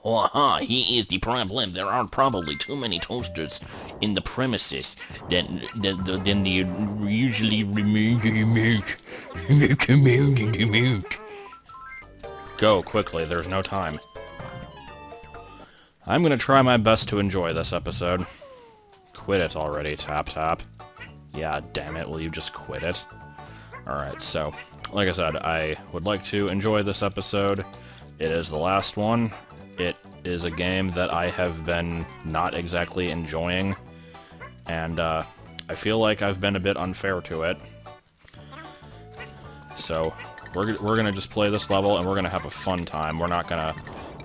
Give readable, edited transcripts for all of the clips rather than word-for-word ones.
Aha, he is the problem. There are probably too many toasters in the premises than they usually make. Go, quickly, there's no time. I'm gonna try my best to enjoy this episode. Quit it already, Tap Tap. Yeah, damn it, will you just quit it? Alright, so, like I said, I would like to enjoy this episode. It is the last one. It is a game that I have been not exactly enjoying, and I feel like I've been a bit unfair to it. So, we're gonna just play this level, and we're gonna have a fun time. We're not gonna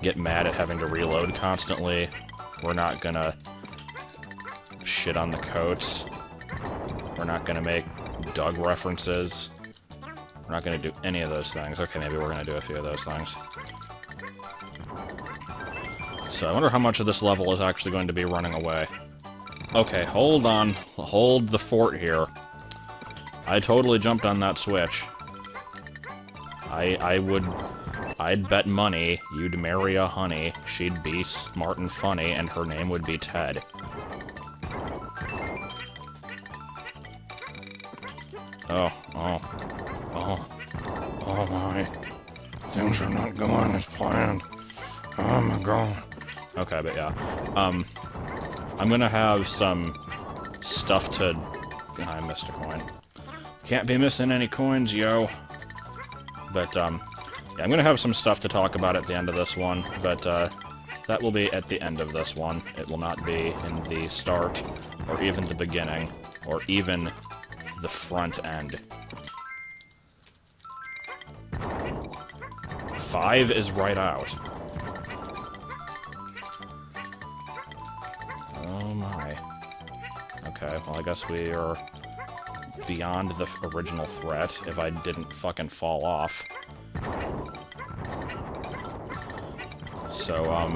get mad at having to reload constantly. We're not gonna shit on the coats. We're not gonna make Doug references. We're not gonna do any of those things. Okay, maybe we're gonna do a few of those things. So I wonder how much of this level is actually going to be running away. Okay, hold on. Hold the fort here. I totally jumped on that switch. I'd bet money you'd marry a honey, she'd be smart and funny, and her name would be Ted. Oh my. Things are not going as planned. Oh my god. Okay, but yeah. I'm gonna have some stuff to... I missed a coin. Can't be missing any coins, yo. But, yeah, I'm gonna have some stuff to talk about at the end of this one, but, that will be at the end of this one. It will not be in the start, or even the beginning, or even the front end. 5 is right out. Oh my. Okay, well I guess we are beyond the original threat, if I didn't fucking fall off. So,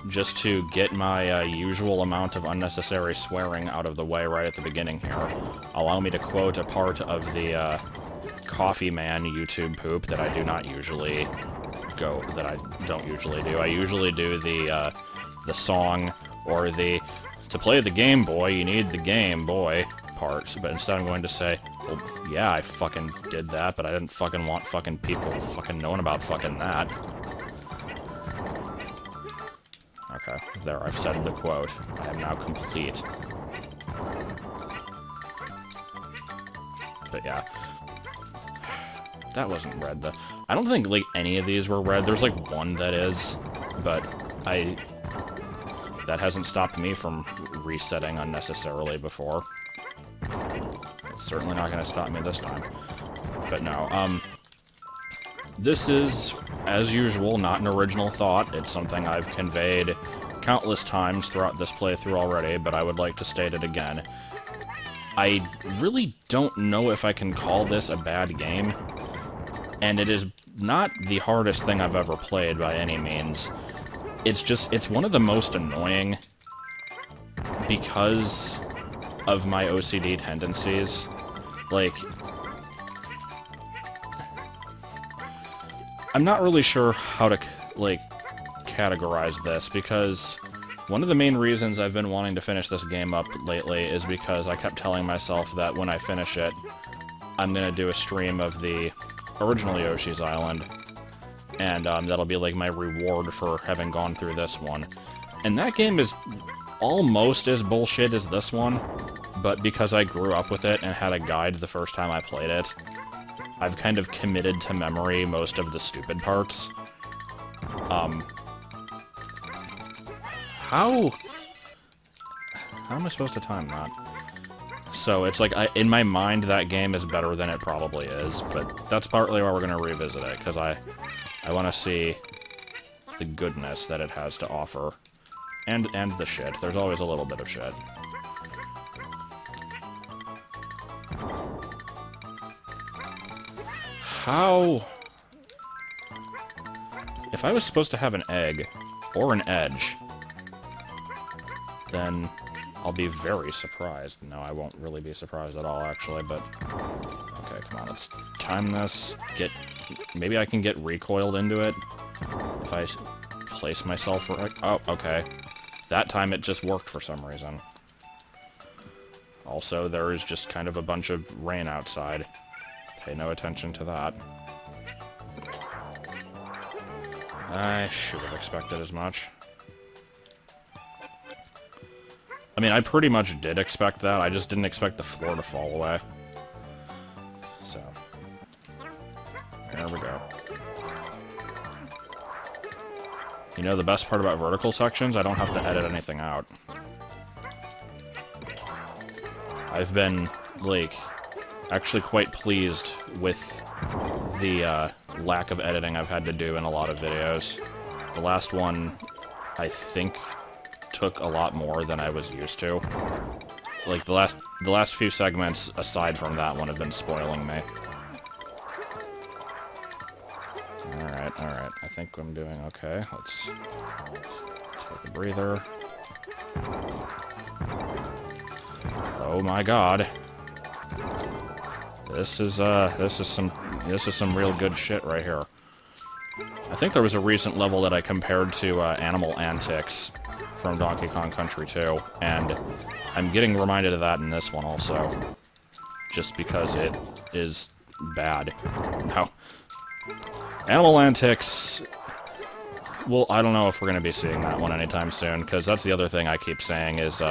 just to get my usual amount of unnecessary swearing out of the way right at the beginning here, allow me to quote a part of the Coffee Man YouTube poop that I do not usually don't usually do. I usually do the song or the to play the Game Boy, you need the Game Boy parts, but instead I'm going to say, well, yeah, I fucking did that, but I didn't fucking want fucking people fucking knowing about fucking that. Okay, there, I've said the quote. I am now complete. But yeah. That wasn't red, though. I don't think, like, any of these were red. There's, like, one that is, but that hasn't stopped me from resetting unnecessarily before. It's certainly not gonna stop me this time. But no, this is, as usual, not an original thought. It's something I've conveyed countless times throughout this playthrough already, but I would like to state it again. I really don't know if I can call this a bad game, and it is not the hardest thing I've ever played by any means. It's just, it's one of the most annoying because of my OCD tendencies. Like, I'm not really sure how to, like, categorize this, because one of the main reasons I've been wanting to finish this game up lately is because I kept telling myself that when I finish it, I'm gonna do a stream of the original Yoshi's Island, and that'll be like my reward for having gone through this one. And that game is almost as bullshit as this one, but because I grew up with it and had a guide the first time I played it, I've kind of committed to memory most of the stupid parts. How am I supposed to time that? So it's like, in my mind, that game is better than it probably is, but that's partly why we're going to revisit it, because I want to see the goodness that it has to offer. And the shit. There's always a little bit of shit. How... If I was supposed to have an egg, or an edge, then I'll be very surprised. No, I won't really be surprised at all, actually, but... Okay, come on, let's time this, maybe I can get recoiled into it, if I place myself right... Oh, okay. That time it just worked for some reason. Also, there is just kind of a bunch of rain outside. Pay no attention to that. I should have expected as much. I mean, I pretty much did expect that, I just didn't expect the floor to fall away. So... there we go. You know, the best part about vertical sections, I don't have to edit anything out. I've been, like, actually quite pleased with the lack of editing I've had to do in a lot of videos. The last one, I think, took a lot more than I was used to. Like, the last few segments, aside from that one, have been spoiling me. Alright, I think I'm doing okay. Let's take a breather. Oh my god. This is some real good shit right here. I think there was a recent level that I compared to Animal Antics from Donkey Kong Country 2, and I'm getting reminded of that in this one also. Just because it is bad. No. Animal Antics... well, I don't know if we're going to be seeing that one anytime soon, because that's the other thing I keep saying is,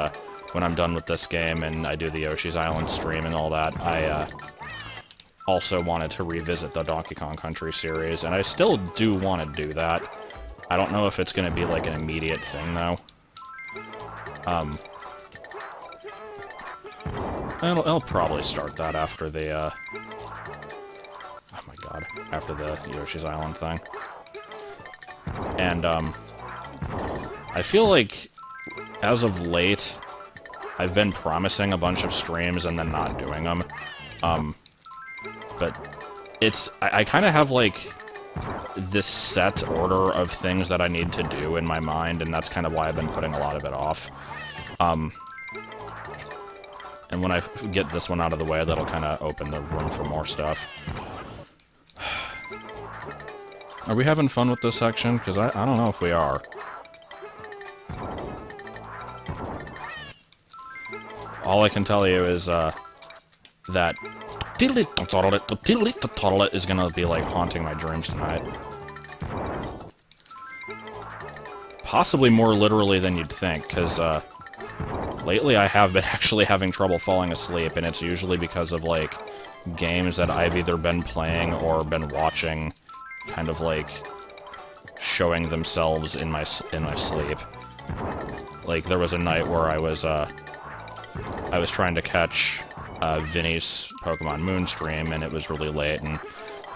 when I'm done with this game and I do the Yoshi's Island stream and all that, I, also wanted to revisit the Donkey Kong Country series, and I still do want to do that. I don't know if it's going to be, like, an immediate thing, though. I'll probably start that after the, oh my god, after the Yoshi's Island thing. And, I feel like, as of late, I've been promising a bunch of streams and then not doing them. But I kind of have, like, this set order of things that I need to do in my mind, and that's kind of why I've been putting a lot of it off. And when I get this one out of the way, that'll kind of open the room for more stuff. Are we having fun with this section? Because I don't know if we are. All I can tell you is, that is gonna be, like, haunting my dreams tonight. Possibly more literally than you'd think, because, lately I have been actually having trouble falling asleep, and it's usually because of, like, games that I've either been playing or been watching, kind of, like, showing themselves in my sleep. Like, there was a night where I was trying to catch Vinny's Pokemon Moon stream, and it was really late, and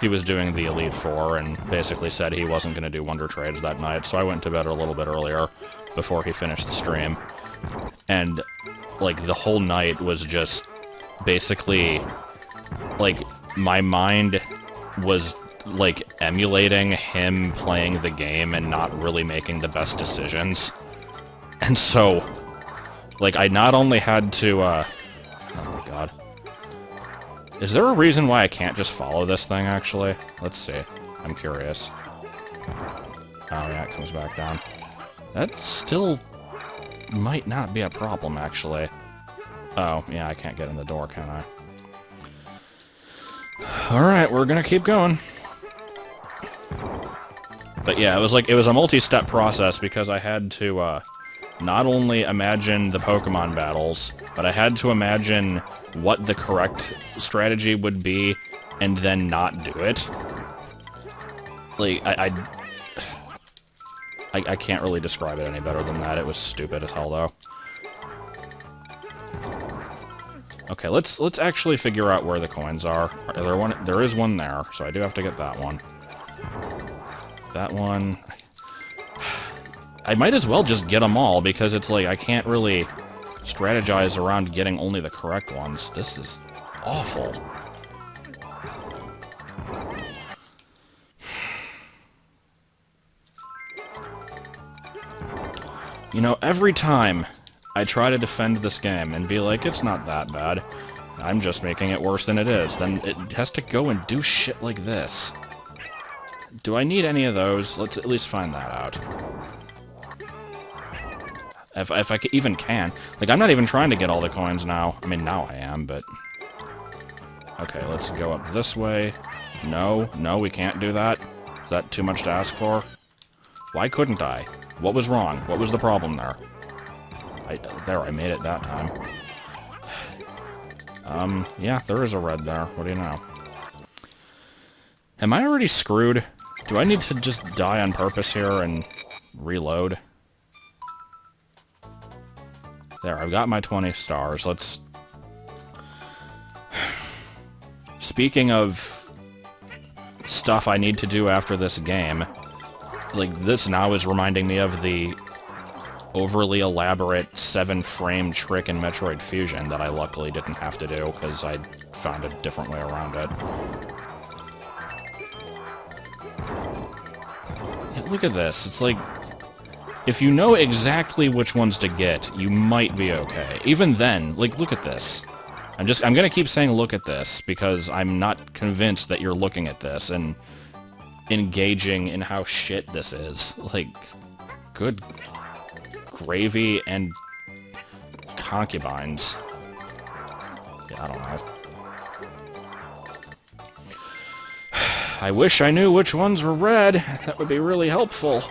he was doing the Elite Four, and basically said he wasn't going to do Wonder Trades that night, so I went to bed a little bit earlier before he finished the stream. And, like, the whole night was just basically, like, my mind was, like, emulating him playing the game and not really making the best decisions. And so, like, I not only had to, oh my god. Is there a reason why I can't just follow this thing, actually? Let's see. I'm curious. Oh, yeah, it comes back down. That still might not be a problem, actually. Oh, yeah, I can't get in the door, can I? Alright, we're gonna keep going. But yeah, it was a multi-step process because I had to, not only imagine the Pokemon battles, but I had to imagine what the correct strategy would be, and then not do it. Like, I can't really describe it any better than that. It was stupid as hell, though. Okay, let's actually figure out where the coins are. There is one there, so I do have to get that one. That one... I might as well just get them all, because it's like, I can't really strategize around getting only the correct ones. This is awful. You know, every time I try to defend this game and be like, it's not that bad, I'm just making it worse than it is, then it has to go and do shit like this. Do I need any of those? Let's at least find that out. If I even can. Like, I'm not even trying to get all the coins now. I mean, now I am, but... Okay, let's go up this way. No, no, we can't do that. Is that too much to ask for? Why couldn't I? What was wrong? What was the problem there? There, I made it that time. Yeah, there is a red there. What do you know? Am I already screwed? Do I need to just die on purpose here and reload? There, I've got my 20 stars. Let's... Speaking of stuff I need to do after this game, like, this now is reminding me of the overly elaborate 7-frame trick in Metroid Fusion that I luckily didn't have to do, because I found a different way around it. Yeah, look at this. It's like, if you know exactly which ones to get, you might be okay. Even then, like, look at this. I'm gonna keep saying look at this, because I'm not convinced that you're looking at this and engaging in how shit this is. Like, good gravy and concubines. Yeah, I don't know. I wish I knew which ones were red. That would be really helpful.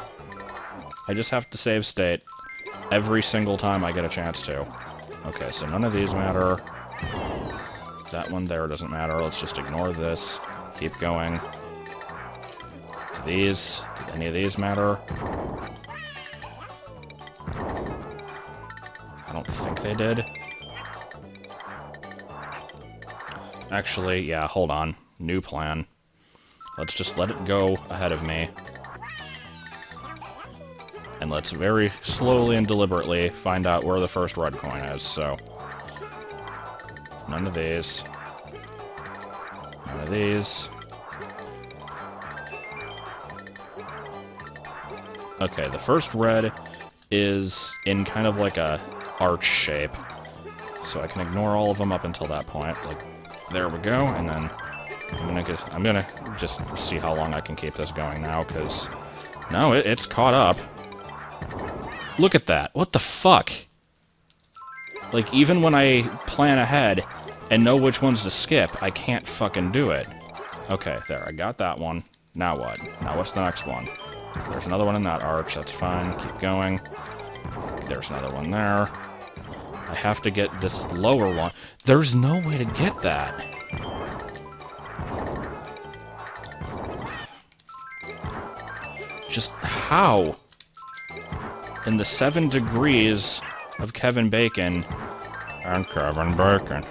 I just have to save state every single time I get a chance to. Okay, so none of these matter. That one there doesn't matter. Let's just ignore this. Keep going. Do these? Did any of these matter? I don't think they did. Actually, yeah, hold on. New plan. Let's just let it go ahead of me. And let's very slowly and deliberately find out where the first red coin is, so... None of these. None of these. Okay, the first red is in kind of like a arch shape. So I can ignore all of them up until that point. Like, there we go, and then I'm gonna just see how long I can keep this going now, because... No, it's caught up. Look at that. What the fuck? Like, even when I plan ahead and know which ones to skip, I can't fucking do it. Okay, there, I got that one. Now what? Now what's the next one? There's another one in that arch, that's fine. Keep going. There's another one there. I have to get this lower one. There's no way to get that. Just how? In the 7 degrees of Kevin Bacon... And Kevin Bacon.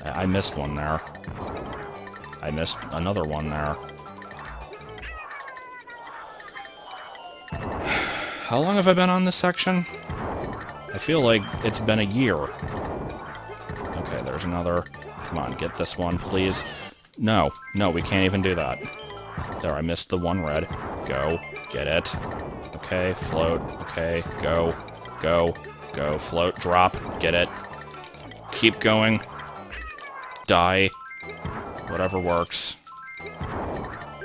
I missed one there. I missed another one there. How long have I been on this section? I feel like it's been a year. Okay, there's another. Come on, get this one, please. No, no, we can't even do that. There, I missed the one red. Go, get it. Okay, float. Okay, go, go. Go, float, drop, get it. Keep going. Die. Whatever works.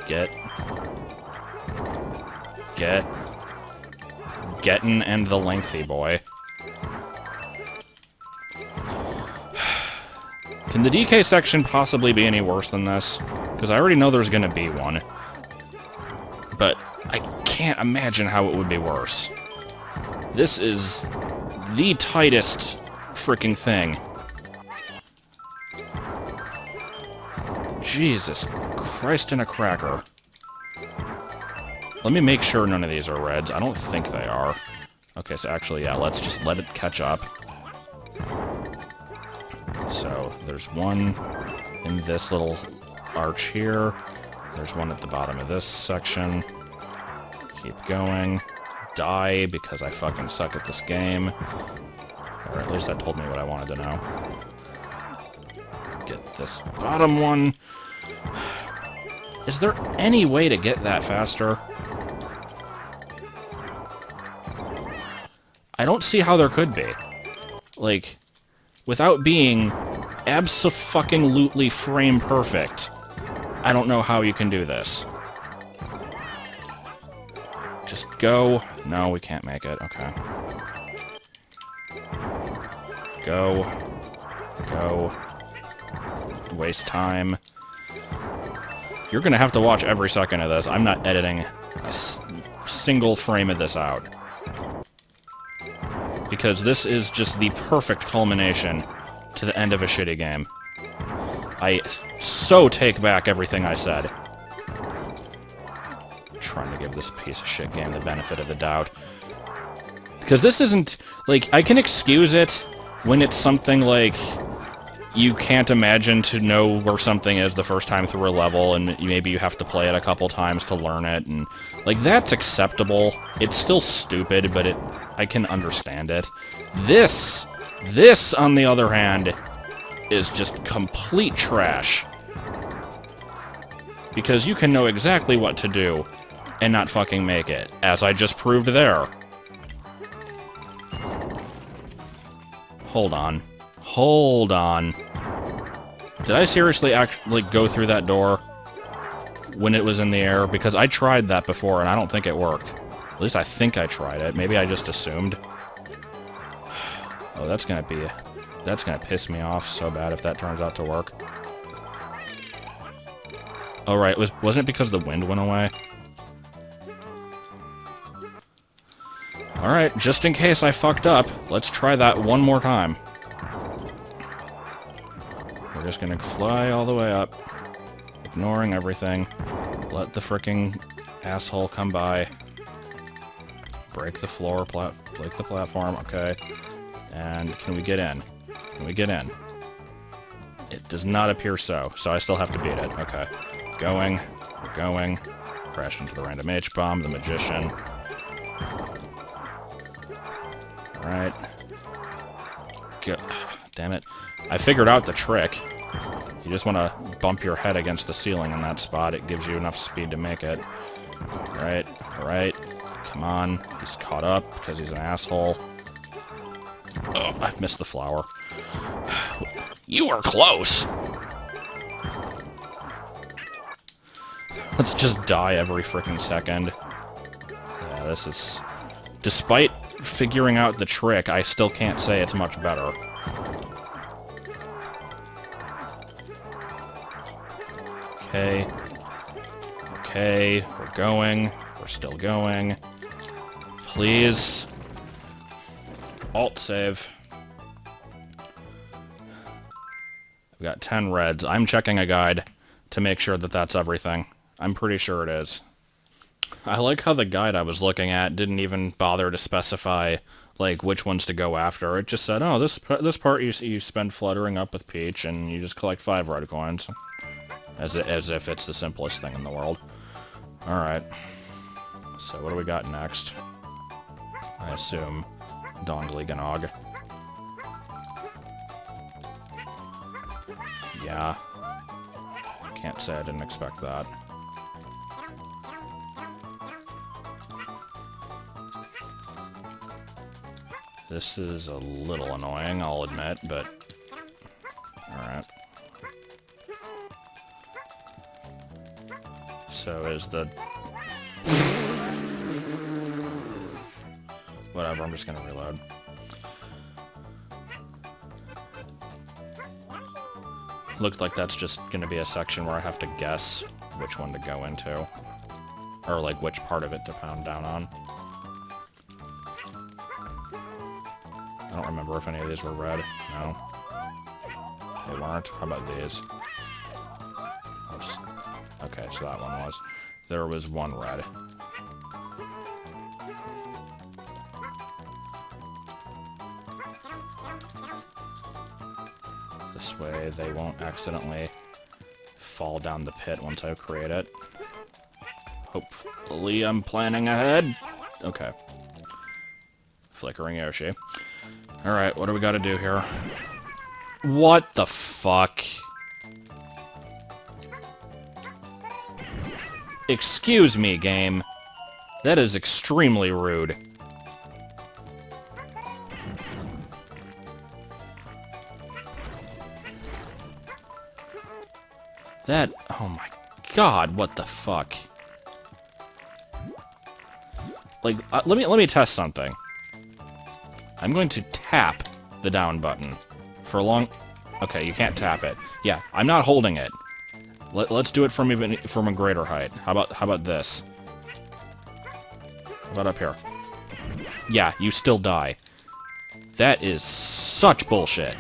Get. Gettin' and the lengthy boy. Can the DK section possibly be any worse than this? Because I already know there's gonna be one. But I can't imagine how it would be worse. This is... the tightest frickin' thing. Jesus Christ in a cracker. Let me make sure none of these are reds. I don't think they are. Okay, so actually, yeah, let's just let it catch up. So, there's one in this little arch here. There's one at the bottom of this section. Keep going. Die, because I fucking suck at this game. Or at least that told me what I wanted to know. Get this bottom one. Is there any way to get that faster? I don't see how there could be. Like, without being abso-fucking-lutely frame perfect, I don't know how you can do this. Just go. No, we can't make it. Okay. Go. Go. Waste time. You're gonna have to watch every second of this. I'm not editing a single frame of this out. Because this is just the perfect culmination to the end of a shitty game. I so take back everything I said. Trying to give this piece of shit game the benefit of the doubt. Because this isn't, like, I can excuse it when it's something like you can't imagine to know where something is the first time through a level, and maybe you have to play it a couple times to learn it, and, like, that's acceptable. It's still stupid, but I can understand it. This, on the other hand, is just complete trash. Because you can know exactly what to do and not fucking make it, as I just proved there. Hold on. Hold on. Did I seriously actually go through that door when it was in the air? Because I tried that before and I don't think it worked. At least I think I tried it. Maybe I just assumed. Oh, that's gonna piss me off so bad if that turns out to work. Oh right, wasn't it because the wind went away? Alright, just in case I fucked up, let's try that one more time. We're just gonna fly all the way up, ignoring everything. Let the fricking asshole come by. Break the floor, break the platform, okay. And can we get in? Can we get in? It does not appear so I still have to beat it, okay. Going, going, crash into the random H-bomb, the magician. Alright. Damn it. I figured out the trick. You just want to bump your head against the ceiling in that spot. It gives you enough speed to make it. Alright, alright. Come on. He's caught up because he's an asshole. Oh, I missed the flower. You were close! Let's just die every freaking second. Yeah, this is... Despite figuring out the trick, I still can't say it's much better. Okay. Okay, we're going. We're still going. Please. Alt save. We've got 10 reds. I'm checking a guide to make sure that that's everything. I'm pretty sure it is. I like how the guide I was looking at didn't even bother to specify, like, which ones to go after. It just said, oh, this part you spend fluttering up with Peach, and you just collect 5 red coins. As if it's the simplest thing in the world. Alright. So what do we got next? I assume Dongly Ganog. Yeah. Can't say I didn't expect that. This is a little annoying, I'll admit, but... Alright. So is the... Whatever, I'm just gonna reload. Looks like that's just gonna be a section where I have to guess which one to go into. Or, like, which part of it to pound down on. I don't remember if any of these were red. No. They weren't. How about these? Okay, so that one was. There was one red. This way they won't accidentally fall down the pit once I create it. Hopefully I'm planning ahead. Okay. Flickering Yoshi. Alright, what do we gotta do here? What the fuck? Excuse me, game. That is extremely rude. Oh my god, what the fuck? Like, let me test something. I'm going to tap the down button for a long... Okay, you can't tap it. Yeah, I'm not holding it. Let's do it from a greater height. How about this? How about up here? Yeah, you still die. That is such bullshit.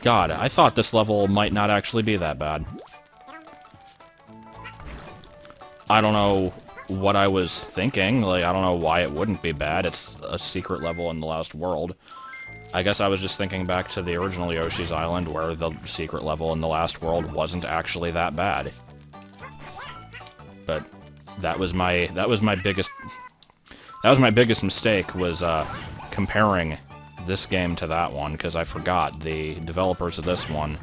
God, I thought this level might not actually be that bad. I don't know what I was thinking. Like, I don't know why it wouldn't be bad. It's a secret level in the Lost World. I guess I was just thinking back to the original Yoshi's Island, where the secret level in the Last World wasn't actually that bad. But that was my biggest mistake, was comparing this game to that one, because I forgot the developers of this one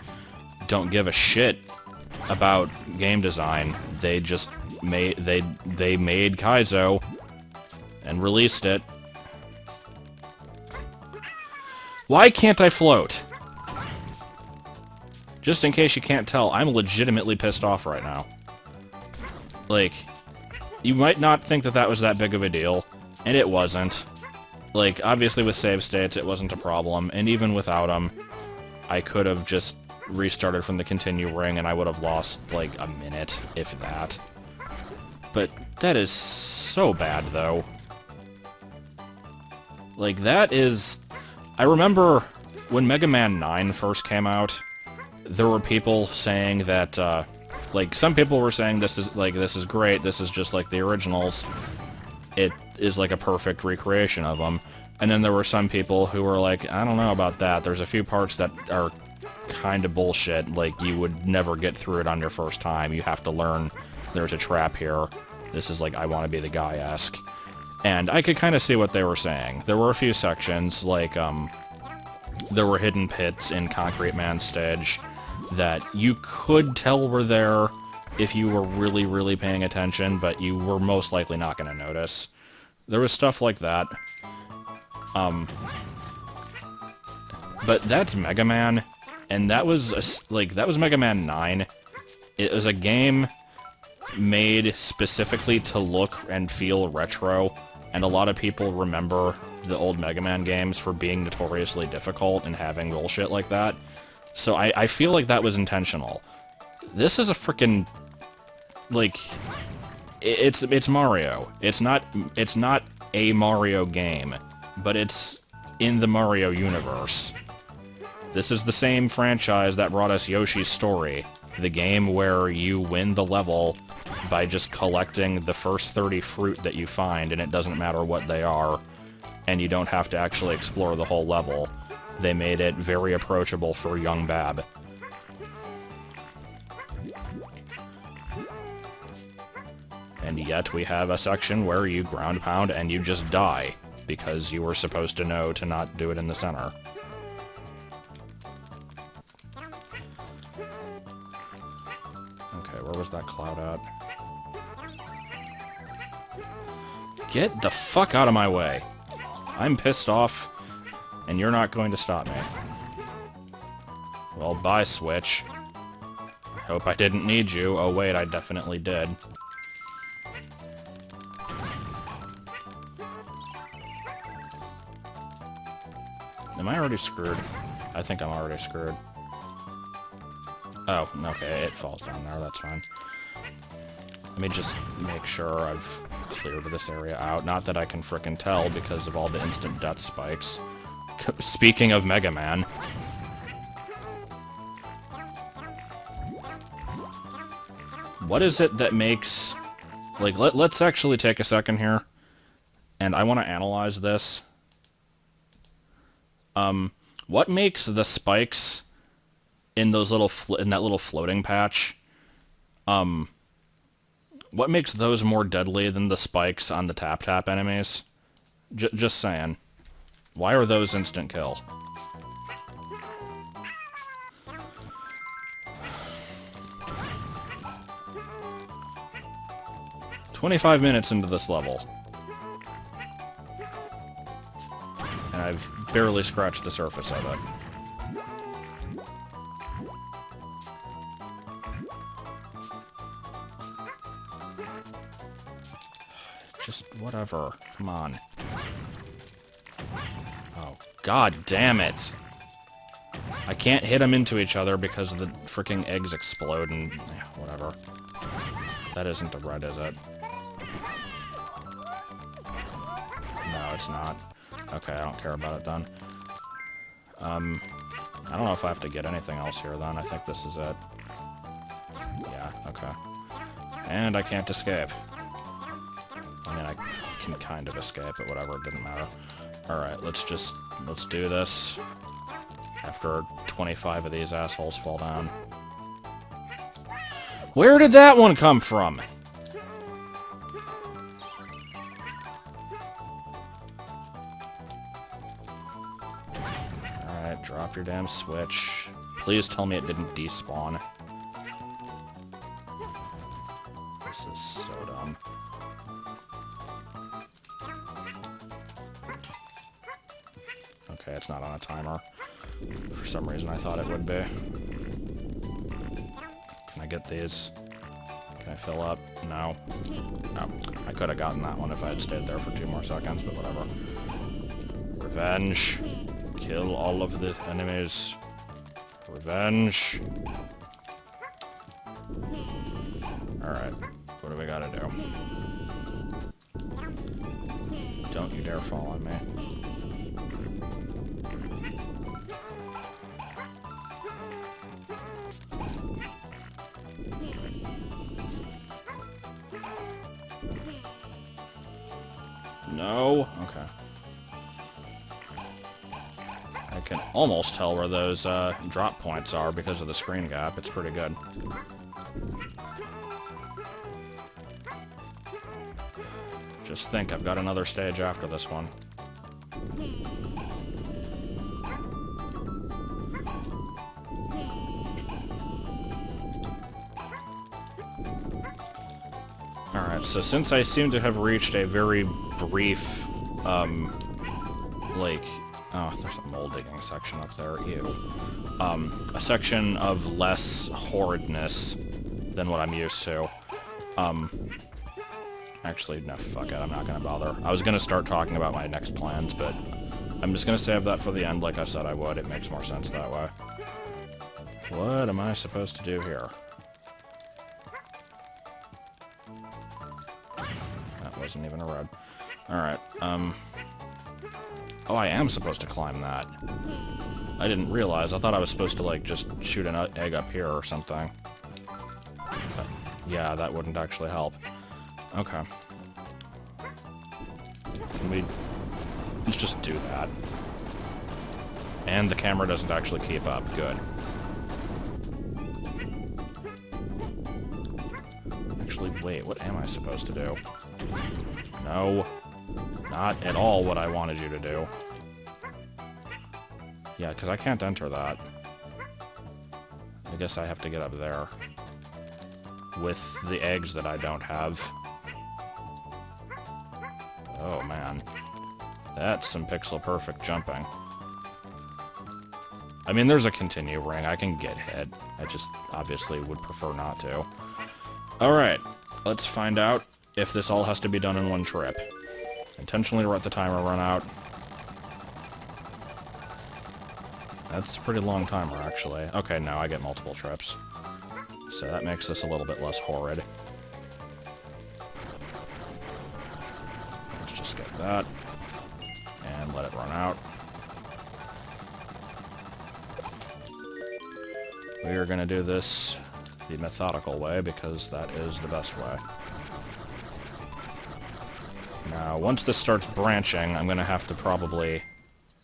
don't give a shit about game design. They just made Kaizo and released it. Why can't I float? Just in case you can't tell, I'm legitimately pissed off right now. Like, you might not think that that was that big of a deal, and it wasn't. Like, obviously with save states, it wasn't a problem, and even without them, I could have just restarted from the continue ring, and I would have lost, like, a minute, if that. But that is so bad, though. Like, that is... I remember when Mega Man 9 first came out, there were people saying that, like, some people were saying this is great, this is just like the originals. It is like a perfect recreation of them. And then there were some people who were like, I don't know about that, there's a few parts that are kind of bullshit, like, you would never get through it on your first time, you have to learn there's a trap here. This is like I Want to Be the Guy-esque. And I could kind of see what they were saying. There were a few sections, like, there were hidden pits in Concrete Man's stage that you could tell were there if you were really, really paying attention, but you were most likely not going to notice. There was stuff like that. But that's Mega Man, and that was, that was Mega Man 9. It was a game made specifically to look and feel retro, and a lot of people remember the old Mega Man games for being notoriously difficult and having bullshit like that. So I feel like that was intentional. This is a frickin', like, it's Mario. It's not a Mario game, but it's in the Mario universe. This is the same franchise that brought us Yoshi's Story, the game where you win the level by just collecting the first 30 fruit that you find, and it doesn't matter what they are, and you don't have to actually explore the whole level. They made it very approachable for young Bab. And yet we have a section where you ground pound and you just die, because you were supposed to know to not do it in the center. Okay, where was that cloud at? Get the fuck out of my way. I'm pissed off, and you're not going to stop me. Well, bye, Switch. I hope I didn't need you. Oh wait, I definitely did. Am I already screwed? I think I'm already screwed. Oh, okay, it falls down there, that's fine. Let me just make sure I've cleared this area out. Not that I can frickin' tell because of all the instant death spikes. Speaking of Mega Man. What is it that makes... Like, let's actually take a second here. And I want to analyze this. What makes the spikes in those little in that little floating patch, what makes those more deadly than the spikes on the tap-tap enemies? Just saying. Why are those instant kill? "25 minutes into this level. And I've barely scratched the surface of it. Just whatever. Come on. Oh, god damn it! I can't hit them into each other because the freaking eggs explode and... yeah, whatever. That isn't the red, is it? No, it's not. Okay, I don't care about it then. I don't know if I have to get anything else here then. I think this is it. Yeah, okay. And I can't escape. I mean, I can kind of escape, but whatever, it didn't matter. Alright, let's do this. After 25 of these assholes fall down. Where did that one come from? Alright, drop your damn switch. Please tell me it didn't despawn. This is so dumb. Okay, it's not on a timer. For some reason I thought it would be. Can I get these? Can I fill up? No. Oh, I could have gotten that one if I had stayed there for 2 more seconds, but whatever. Revenge. Kill all of the enemies. Revenge. Alright, what do we gotta do? Don't you dare fall on me. No? Okay. I can almost tell where those drop points are because of the screen gap. It's pretty good. Just think, I've got another stage after this one. Alright, so since I seem to have reached a very brief, like... oh, there's a mole digging section up there, ew. A section of less horridness than what I'm used to. Actually, no, fuck it, I'm not gonna bother. I was gonna start talking about my next plans, but I'm just gonna save that for the end like I said I would. It makes more sense that way. What am I supposed to do here? That wasn't even a road. Alright, oh, I am supposed to climb that. I didn't realize. I thought I was supposed to, like, just shoot an egg up here or something. But, yeah, that wouldn't actually help. Okay. Can we... let's just do that. And the camera doesn't actually keep up. Good. Actually, wait, what am I supposed to do? No. Not at all what I wanted you to do. Yeah, because I can't enter that. I guess I have to get up there. With the eggs that I don't have. Oh, man. That's some pixel-perfect jumping. I mean, there's a continue ring. I can get hit. I just obviously would prefer not to. Alright, let's find out if this all has to be done in one trip. Intentionally let the timer run out. That's a pretty long timer, actually. Okay, now I get multiple trips. So that makes this a little bit less horrid. Let's just get that. And let it run out. We are going to do this the methodical way, because that is the best way. Now, once this starts branching, I'm going to have to probably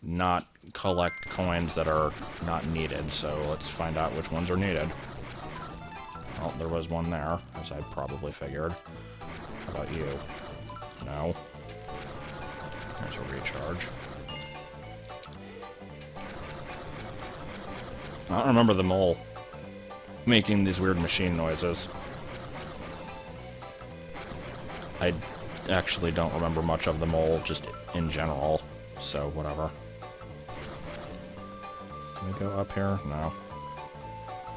not collect coins that are not needed, so let's find out which ones are needed. Well, there was one there, as I probably figured. How about you? No. There's a recharge. I don't remember the mole making these weird machine noises. I actually don't remember much of the mole, just in general, so whatever. Can we go up here? No.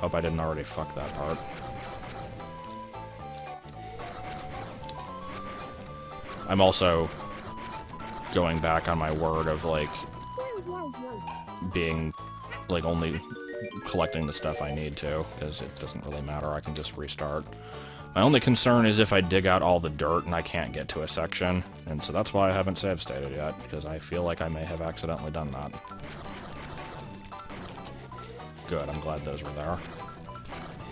Hope I didn't already fuck that part. I'm also going back on my word of, like, being, like, only collecting the stuff I need to, because it doesn't really matter, I can just restart. My only concern is if I dig out all the dirt and I can't get to a section, and so that's why I haven't save stated yet, because I feel like I may have accidentally done that. Good, I'm glad those were there.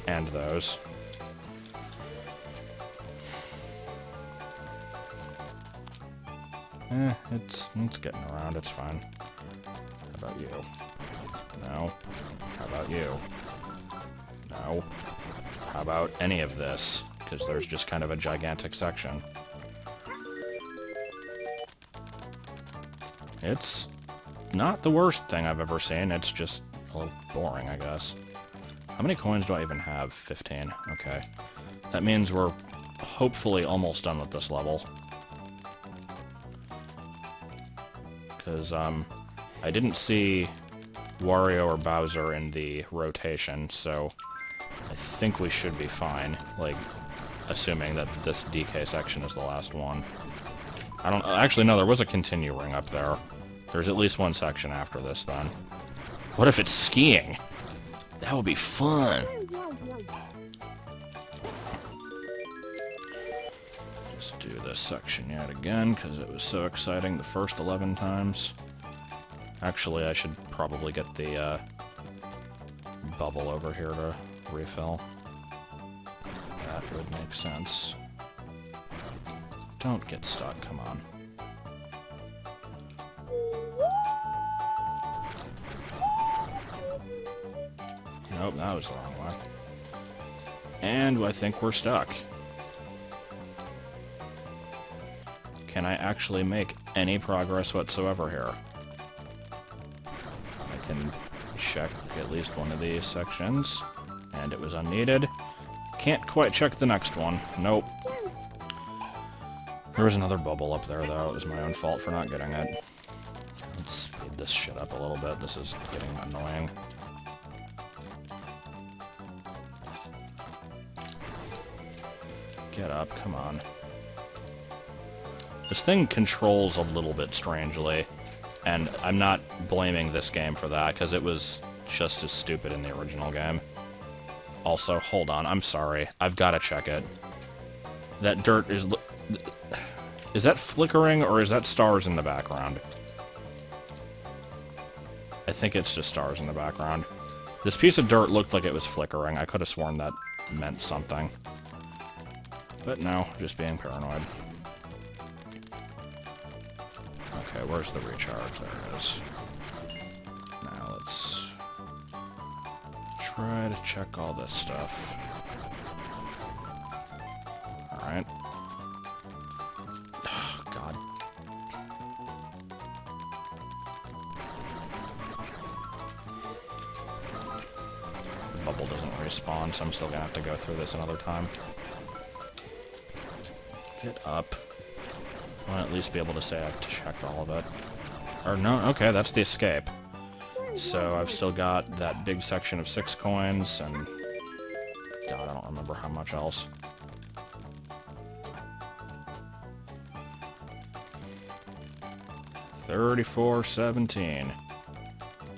And those. It's getting around, it's fine. How about you? No. How about you? No. How about any of this? Because there's just kind of a gigantic section. It's not the worst thing I've ever seen, it's just a little boring, I guess. How many coins do I even have? 15. Okay. That means we're hopefully almost done with this level. Because, I didn't see Wario or Bowser in the rotation, so I think we should be fine, like, assuming that this DK section is the last one. I don't... Actually, no, there was a continue ring up there. There's at least one section after this, then. What if it's skiing? That would be fun! Let's do this section yet again, because it was so exciting the first 11 times. Actually, I should probably get the bubble over here to refill. That would make sense. Don't get stuck, come on. Nope, that was the wrong way. And I think we're stuck. Can I actually make any progress whatsoever here? I can check at least one of these sections, and it was unneeded. Can't quite check the next one. Nope. There was another bubble up there, though. It was my own fault for not getting it. Let's speed this shit up a little bit. This is getting annoying. Get up, come on. This thing controls a little bit strangely, and I'm not blaming this game for that, because it was just as stupid in the original game. Also, hold on, I'm sorry. I've got to check it. That dirt is... Is that flickering, or is that stars in the background? I think it's just stars in the background. This piece of dirt looked like it was flickering. I could have sworn that meant something. But no, just being paranoid. Okay, where's the recharge? There it is. Now let's try to check all this stuff. Alright. Oh, God. The bubble doesn't respawn, so I'm still gonna have to go through this another time. Get up. I want to at least be able to say I've checked all of it. Or no, okay, that's the escape. So I've still got that big section of 6 coins, and... God, I don't remember how much else. $34.17.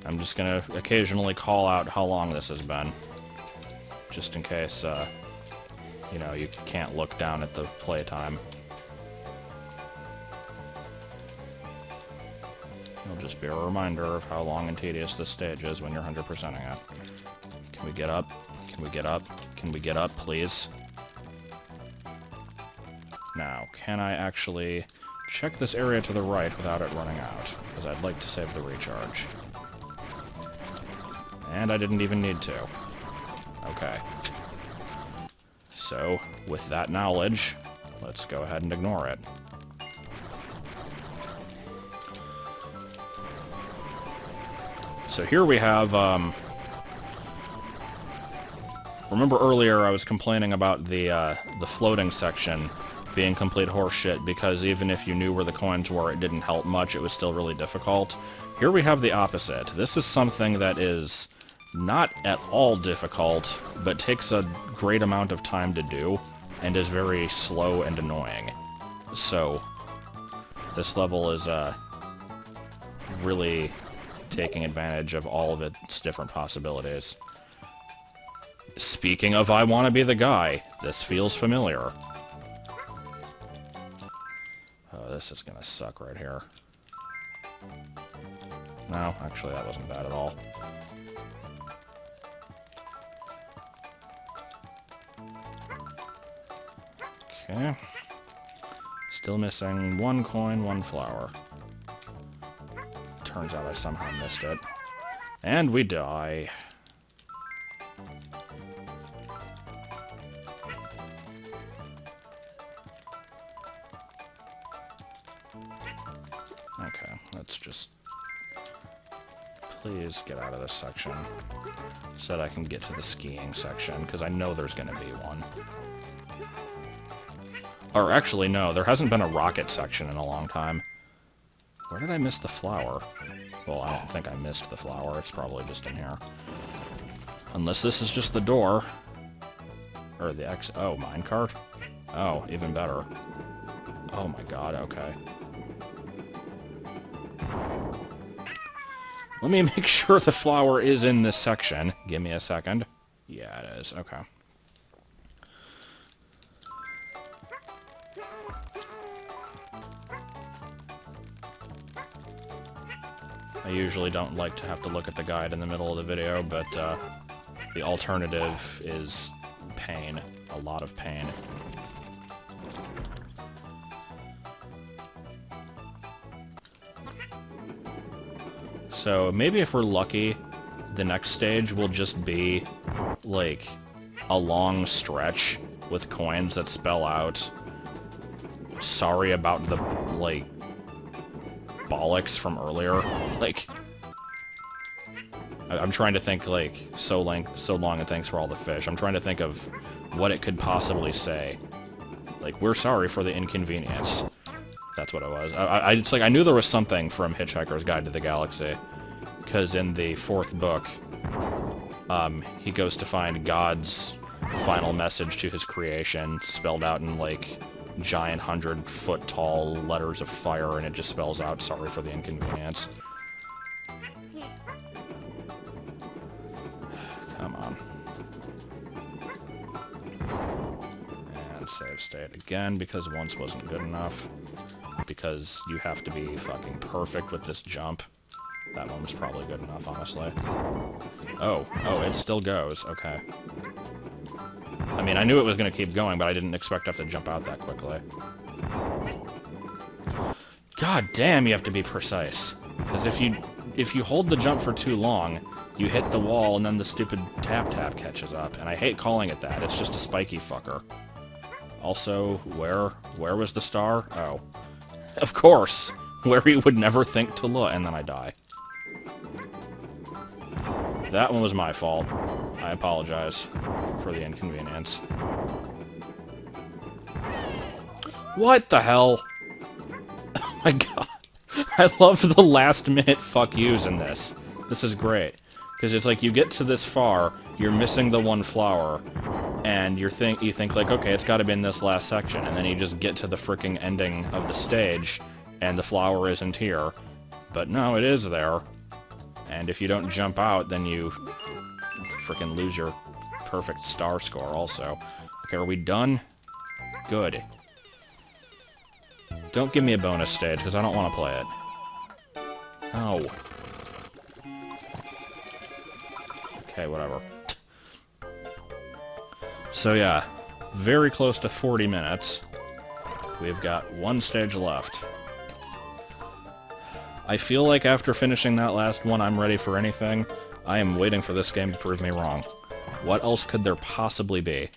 I'm just gonna occasionally call out how long this has been. Just in case, you know, you can't look down at the playtime. It'll just be a reminder of how long and tedious this stage is when you're 100%ing it. Can we get up? Can we get up? Can we get up, please? Now, can I actually check this area to the right without it running out? Because I'd like to save the recharge. And I didn't even need to. Okay. So, with that knowledge, let's go ahead and ignore it. So here we have, remember earlier I was complaining about the floating section being complete horseshit, because even if you knew where the coins were, it didn't help much, it was still really difficult. Here we have the opposite. This is something that is not at all difficult, but takes a great amount of time to do, and is very slow and annoying. So, This level is really taking advantage of all of its different possibilities. Speaking of I want to be the guy, this feels familiar. Oh, this is gonna suck right here. No, actually that wasn't bad at all. Okay. Still missing 1 coin, 1 flower. Turns out I somehow missed it. And we die. Okay, let's just... Please get out of this section so that I can get to the skiing section, because I know there's going to be one. Or actually, no, there hasn't been a rocket section in a long time. Where did I miss the flower? Well, I don't think I missed the flower. It's probably just in here. Unless this is just the door. Or the X... Oh, minecart? Oh, even better. Oh my god, okay. Let me make sure the flower is in this section. Give me a second. Yeah, it is. Okay. I usually don't like to have to look at the guide in the middle of the video, but the alternative is pain. A lot of pain. So maybe if we're lucky, the next stage will just be, like, a long stretch with coins that spell out, sorry about the, like, bollocks from earlier. Like, I'm trying to think, like, so long and thanks for all the fish. I'm trying to think of what it could possibly say. Like, we're sorry for the inconvenience. That's what it was. It's like, I knew there was something from Hitchhiker's Guide to the Galaxy. Because in the 4th book, he goes to find God's final message to his creation, spelled out in, like, giant 100-foot-tall letters of fire, and it just spells out, sorry for the inconvenience. Come on. And save state again, because once wasn't good enough. Because you have to be fucking perfect with this jump. That one was probably good enough, honestly. Oh, it still goes. Okay. I mean, I knew it was going to keep going, but I didn't expect to have to jump out that quickly. God damn, you have to be precise. Because if you hold the jump for too long, you hit the wall, and then the stupid tap-tap catches up. And I hate calling it that. It's just a spiky fucker. Also, where was the star? Oh. Of course! Where you would never think to look. And then I die. That one was my fault. I apologize for the inconvenience. What the hell? Oh my god. I love the last minute fuck yous in this. This is great. Because it's like you get to this far, you're missing the one flower, and you think like, okay, it's gotta be in this last section, and then you just get to the fricking ending of the stage, and the flower isn't here. But no, it is there. And if you don't jump out, then you frickin' lose your perfect star score also. Okay, are we done? Good. Don't give me a bonus stage, because I don't want to play it. Oh. Okay, whatever. So yeah, very close to 40 minutes. We've got one stage left. I feel like after finishing that last one, I'm ready for anything. I am waiting for this game to prove me wrong. What else could there possibly be?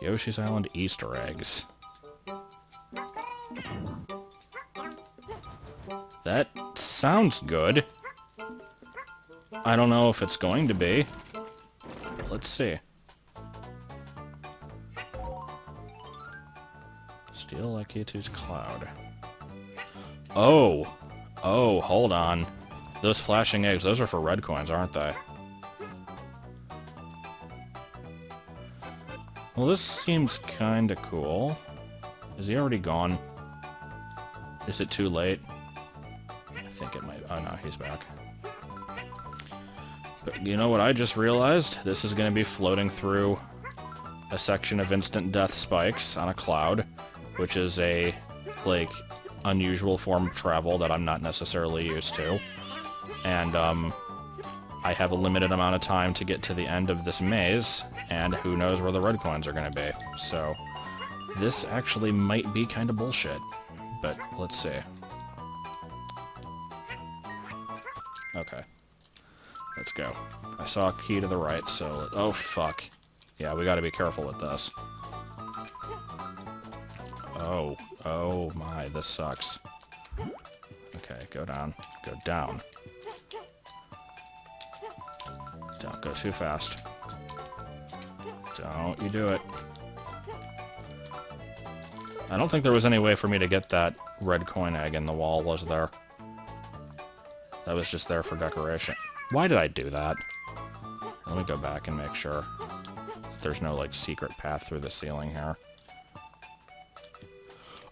Yoshi's Island Easter eggs. That sounds good. I don't know if it's going to be. Let's see. Steal like E2's cloud. Oh! Oh, hold on. Those flashing eggs, those are for red coins, aren't they? Well, this seems kinda cool. Is he already gone? Is it too late? I think it might... Oh no, he's back. But you know what I just realized? This is going to be floating through a section of instant death spikes on a cloud, which is a, like, unusual form of travel that I'm not necessarily used to. And, I have a limited amount of time to get to the end of this maze, and who knows where the red coins are going to be. So, this actually might be kind of bullshit. But, let's see. Okay. Let's go. I saw a key to the right, so... Oh, fuck. Yeah, we gotta be careful with this. Oh. Oh my, this sucks. Okay, go down. Go down. Don't go too fast. Don't you do it. I don't think there was any way for me to get that red coin egg in the wall, was there? That was just there for decoration. Why did I do that? Let me go back and make sure there's no, like, secret path through the ceiling here.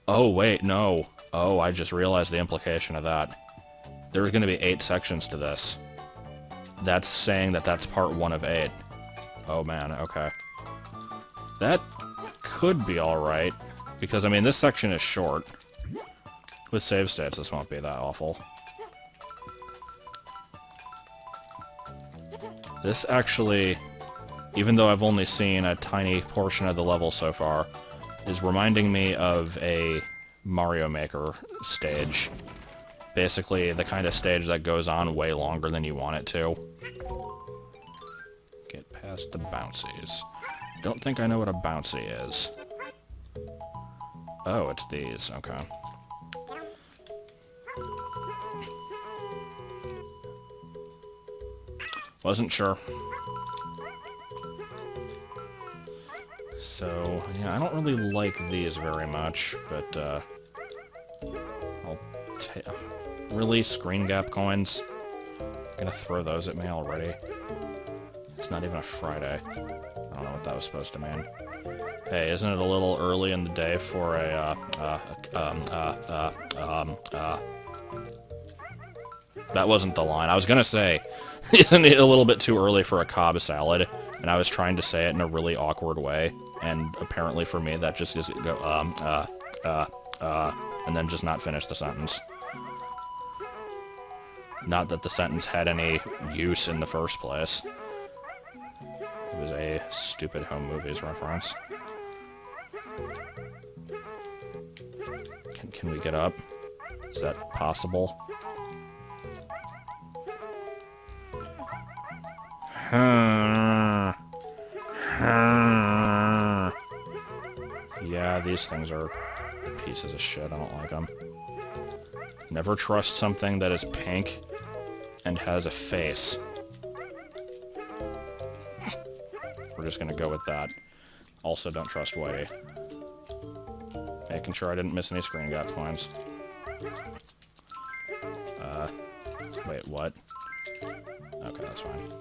Oh, wait, no. Oh, I just realized the implication of that. There's going to be 8 sections to this. That's saying that that's part 1 of 8. Oh, man, okay. That could be alright, because, I mean, this section is short. With save states, this won't be that awful. This actually, even though I've only seen a tiny portion of the level so far, is reminding me of a Mario Maker stage. Basically, the kind of stage that goes on way longer than you want it to. Get past the bouncies. Don't think I know what a bouncy is. Oh, it's these. Okay. Wasn't sure. So, yeah, I don't really like these very much, but, I'll take... Really? Screen gap coins? Gonna throw those at me already? It's not even a Friday. I don't know what that was supposed to mean. Hey, isn't it a little early in the day for a, That wasn't the line. I was gonna say, isn't it a little bit too early for a Cobb salad? And I was trying to say it in a really awkward way, and apparently for me that just is go, and then just not finish the sentence. Not that the sentence had any use in the first place. It was a stupid home movies reference. Can we get up? Is that possible? Yeah, these things are pieces of shit. I don't like them. Never trust something that is pink and has a face. We're just gonna go with that. Also, don't trust Whitey. Making sure I didn't miss any screen gap coins. Wait, what? Okay, that's fine.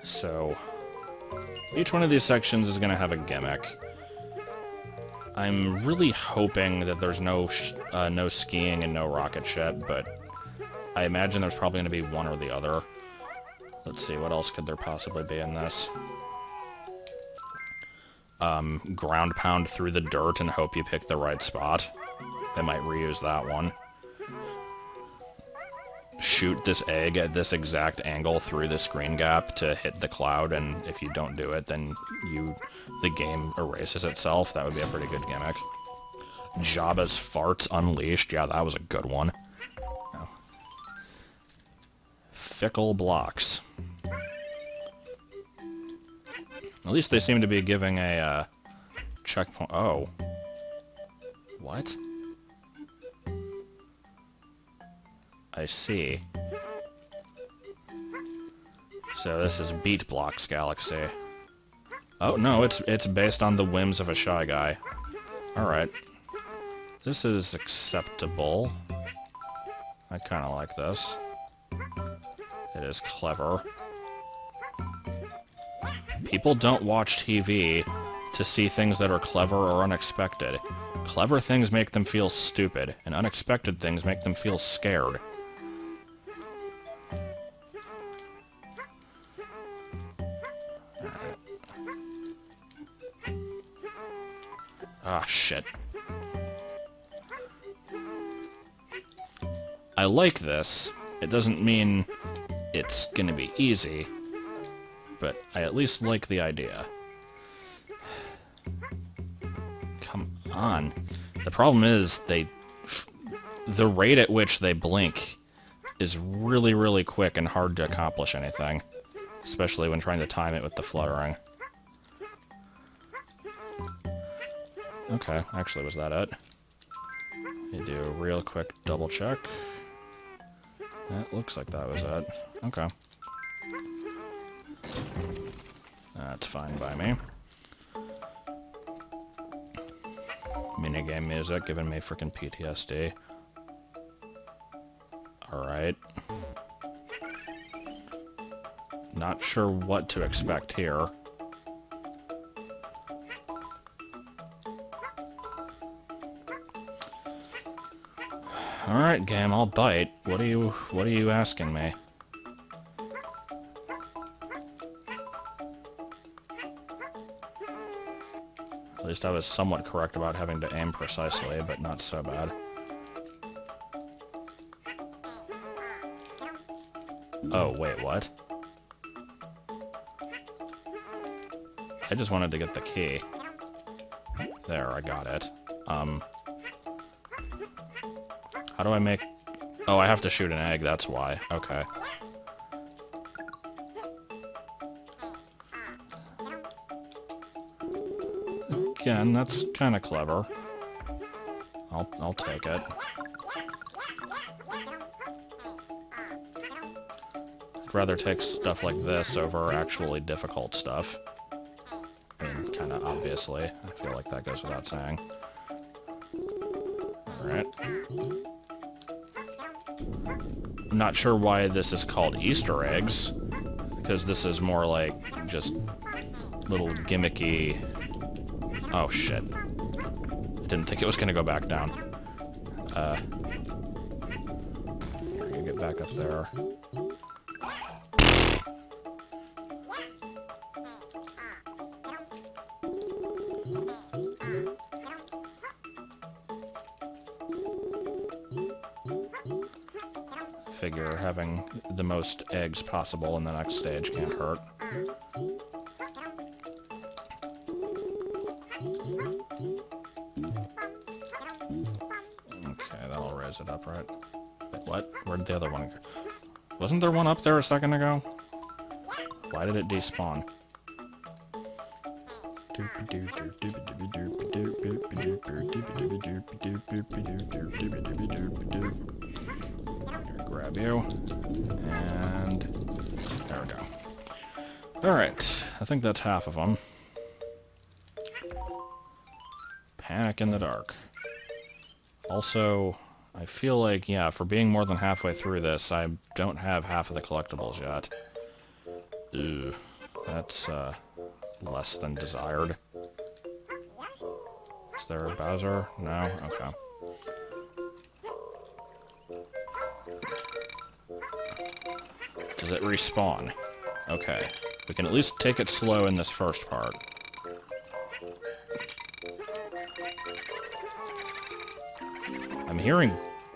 So, each one of these sections is gonna have a gimmick. I'm really hoping that there's no skiing and no rocket ship, but I imagine there's probably going to be one or the other. Let's see, what else could there possibly be in this? Ground pound through the dirt and hope you pick the right spot. They might reuse that one. Shoot this egg at this exact angle through the screen gap to hit the cloud, and if you don't do it, then the game erases itself. That would be a pretty good gimmick. Jabba's farts unleashed. Yeah, that was a good one. Oh. Fickle blocks. At least they seem to be giving a checkpoint. Oh. What? I see. So this is Beat Blocks Galaxy. Oh, no, it's based on the whims of a Shy Guy. Alright. This is acceptable. I kind of like this. It is clever. People don't watch TV to see things that are clever or unexpected. Clever things make them feel stupid, and unexpected things make them feel scared. Ah, shit. I like this. It doesn't mean it's gonna be easy, but I at least like the idea. Come on. The problem is, the rate at which they blink is really, really quick and hard to accomplish anything. Especially when trying to time it with the fluttering. Okay, actually, was that it? You do a real quick double check. It looks like that was it. Okay. That's fine by me. Minigame music giving me freaking PTSD. Alright. Not sure what to expect here. Alright, game, I'll bite. What are you asking me? At least I was somewhat correct about having to aim precisely, but not so bad. Oh, wait, what? I just wanted to get the key. There, I got it. How do I make... Oh, I have to shoot an egg, that's why. Okay. Again, that's kind of clever. I'll take it. I'd rather take stuff like this over actually difficult stuff. I mean, kind of obviously. I feel like that goes without saying. Alright. I'm not sure why this is called Easter eggs, because this is more like just little gimmicky... Oh, shit. I didn't think it was gonna go back down. Here, you get back up there. Figure having the most eggs possible in the next stage can't hurt. Okay, that'll raise it up, right? Wait, what? Where'd the other one go? Wasn't there one up there a second ago? Why did it despawn? Grab you. And there we go. Alright, I think that's half of them. Panic in the dark. Also, I feel like, yeah, for being more than halfway through this, I don't have half of the collectibles yet. Ew, that's, less than desired. Is there a Bowser? No? Okay. Does it respawn? Okay. We can at least take it slow in this first part. I'm hearing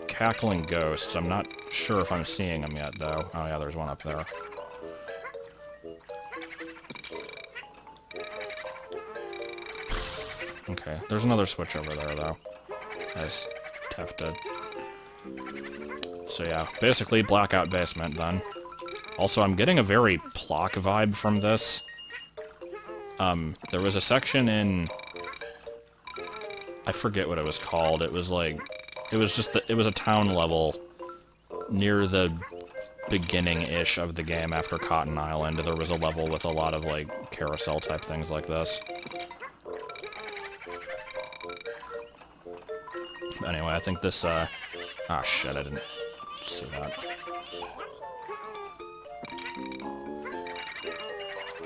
cackling ghosts. I'm not sure if I'm seeing them yet, though. Oh yeah, there's one up there. Okay, there's another switch over there, though. I just have to... So yeah, basically Blackout Basement, then. Also, I'm getting a very Plock vibe from this. There was a section in... I forget what it was called. It was like... It was just it was a town level near the beginning-ish of the game after Cotton Island. There was a level with a lot of, like, carousel-type things like this. Anyway, I think this, Ah, shit, I didn't see that.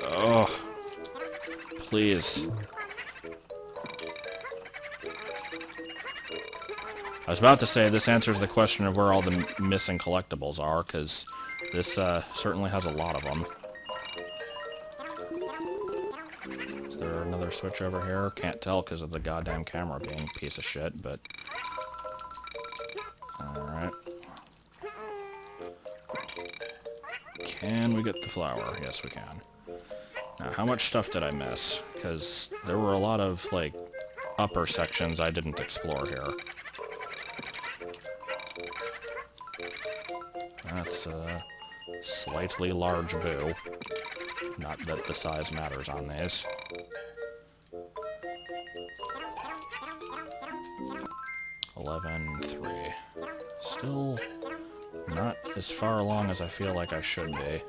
Oh. Please. I was about to say this answers the question of where all the missing collectibles are, because this certainly has a lot of them. Is there another switch over here? Can't tell because of the goddamn camera being a piece of shit, but... Alright. Can we get the flower? Yes, we can. Now, how much stuff did I miss? Because there were a lot of, like, upper sections I didn't explore here. That's a slightly large boo. Not that the size matters on these. $11.3. Still not as far along as I feel like I should be.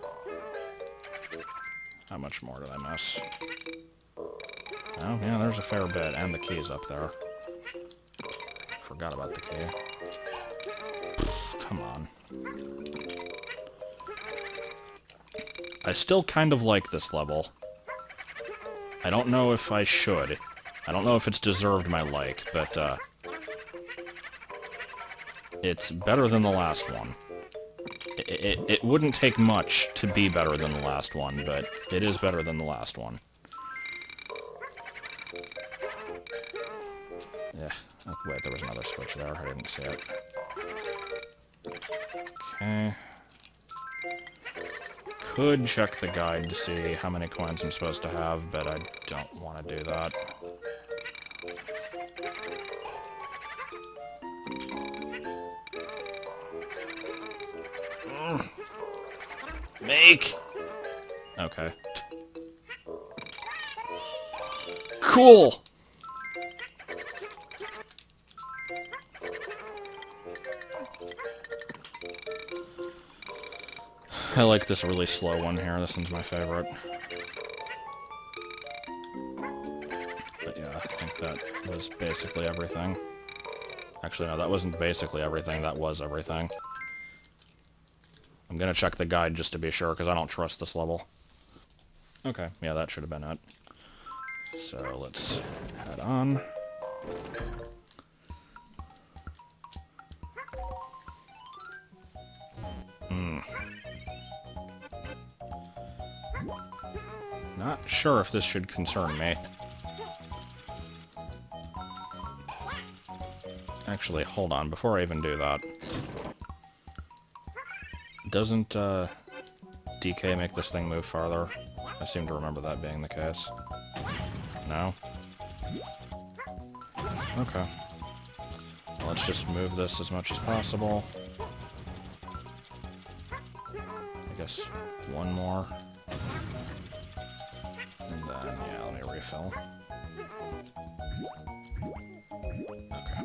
How much more did I miss? Oh, yeah, there's a fair bit, and the key's up there. Forgot about the key. Come on. I still kind of like this level. I don't know if I should. I don't know if it's deserved my like, but, it's better than the last one. It wouldn't take much to be better than the last one, but it is better than the last one. Yeah. Oh, wait, there was another switch there. I didn't see it. Okay. Could check the guide to see how many coins I'm supposed to have, but I don't want to do that. Make! Okay. Cool! I like this really slow one here. This one's my favorite. But yeah, I think that was basically everything. Actually, no, that wasn't basically everything. That was everything. I'm gonna check the guide just to be sure, because I don't trust this level. Okay, yeah, that should have been it. So let's head on. Not sure if this should concern me. Actually, hold on, before I even do that. Doesn't, DK make this thing move farther? I seem to remember that being the case. No? Okay. Well, let's just move this as much as possible. I guess one more. And then, yeah, let me refill. Okay.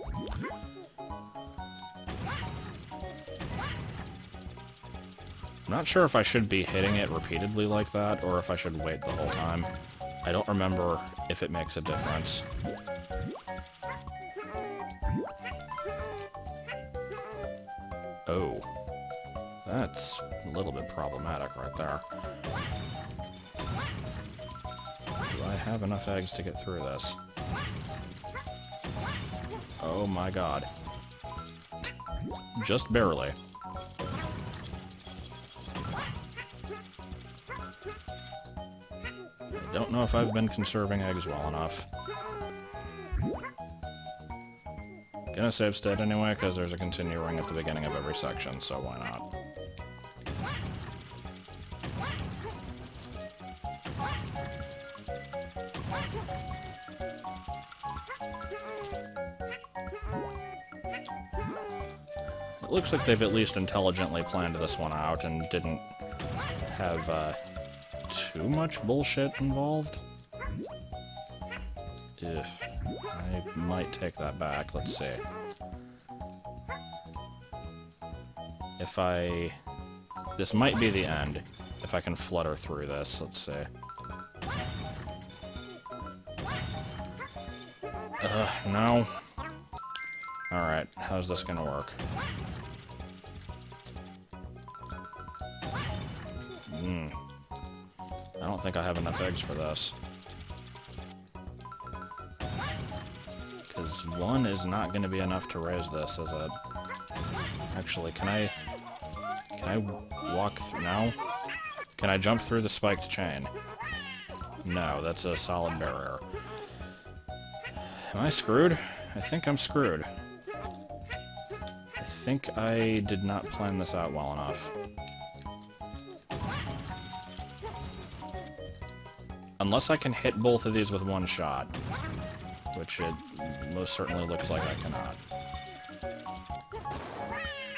I'm not sure if I should be hitting it repeatedly like that, or if I should wait the whole time. I don't remember if it makes a difference. Oh. That's a little bit problematic right there. Do I have enough eggs to get through this? Oh my god. Just barely. I don't know if I've been conserving eggs well enough. Gonna save state anyway, because there's a continue ring at the beginning of every section, so why not? It looks like they've at least intelligently planned this one out and didn't have, too much bullshit involved. Ugh. I might take that back. Let's see. If I... This might be the end. If I can flutter through this. Let's see. No. Alright, how's this gonna work? I don't think I have enough eggs for this. Because Because 1 is not going to be enough to raise this, is it? Actually, can I walk through now? Can I jump through the spiked chain? No, that's a solid barrier. Am I screwed? I think I'm screwed. I think I did not plan this out well enough. Unless I can hit both of these with one shot, which it most certainly looks like I cannot.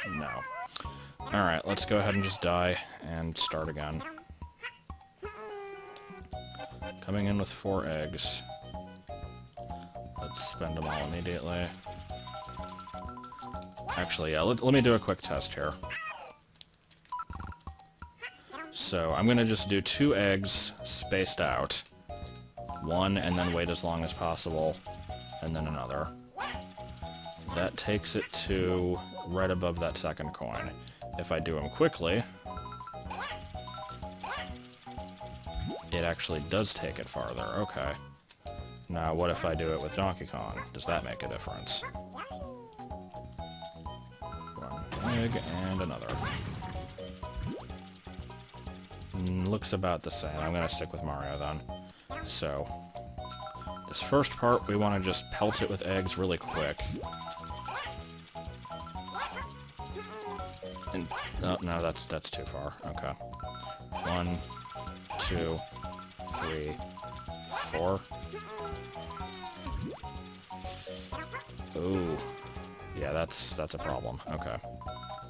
No. Alright, let's go ahead and just die and start again. Coming in with 4 eggs. Let's spend them all immediately. Actually, yeah, let me do a quick test here. So, I'm gonna just do 2 eggs spaced out. 1, and then wait as long as possible, and then another. That takes it to right above that second coin. If I do them quickly, it actually does take it farther. Okay. Now, what if I do it with Donkey Kong? Does that make a difference? 1 egg and another. Looks about the same. I'm gonna stick with Mario then. So, this first part, we want to just pelt it with eggs really quick. And, oh, no, that's too far. Okay. 1, 2, 3, 4. Ooh. Yeah, that's a problem. Okay.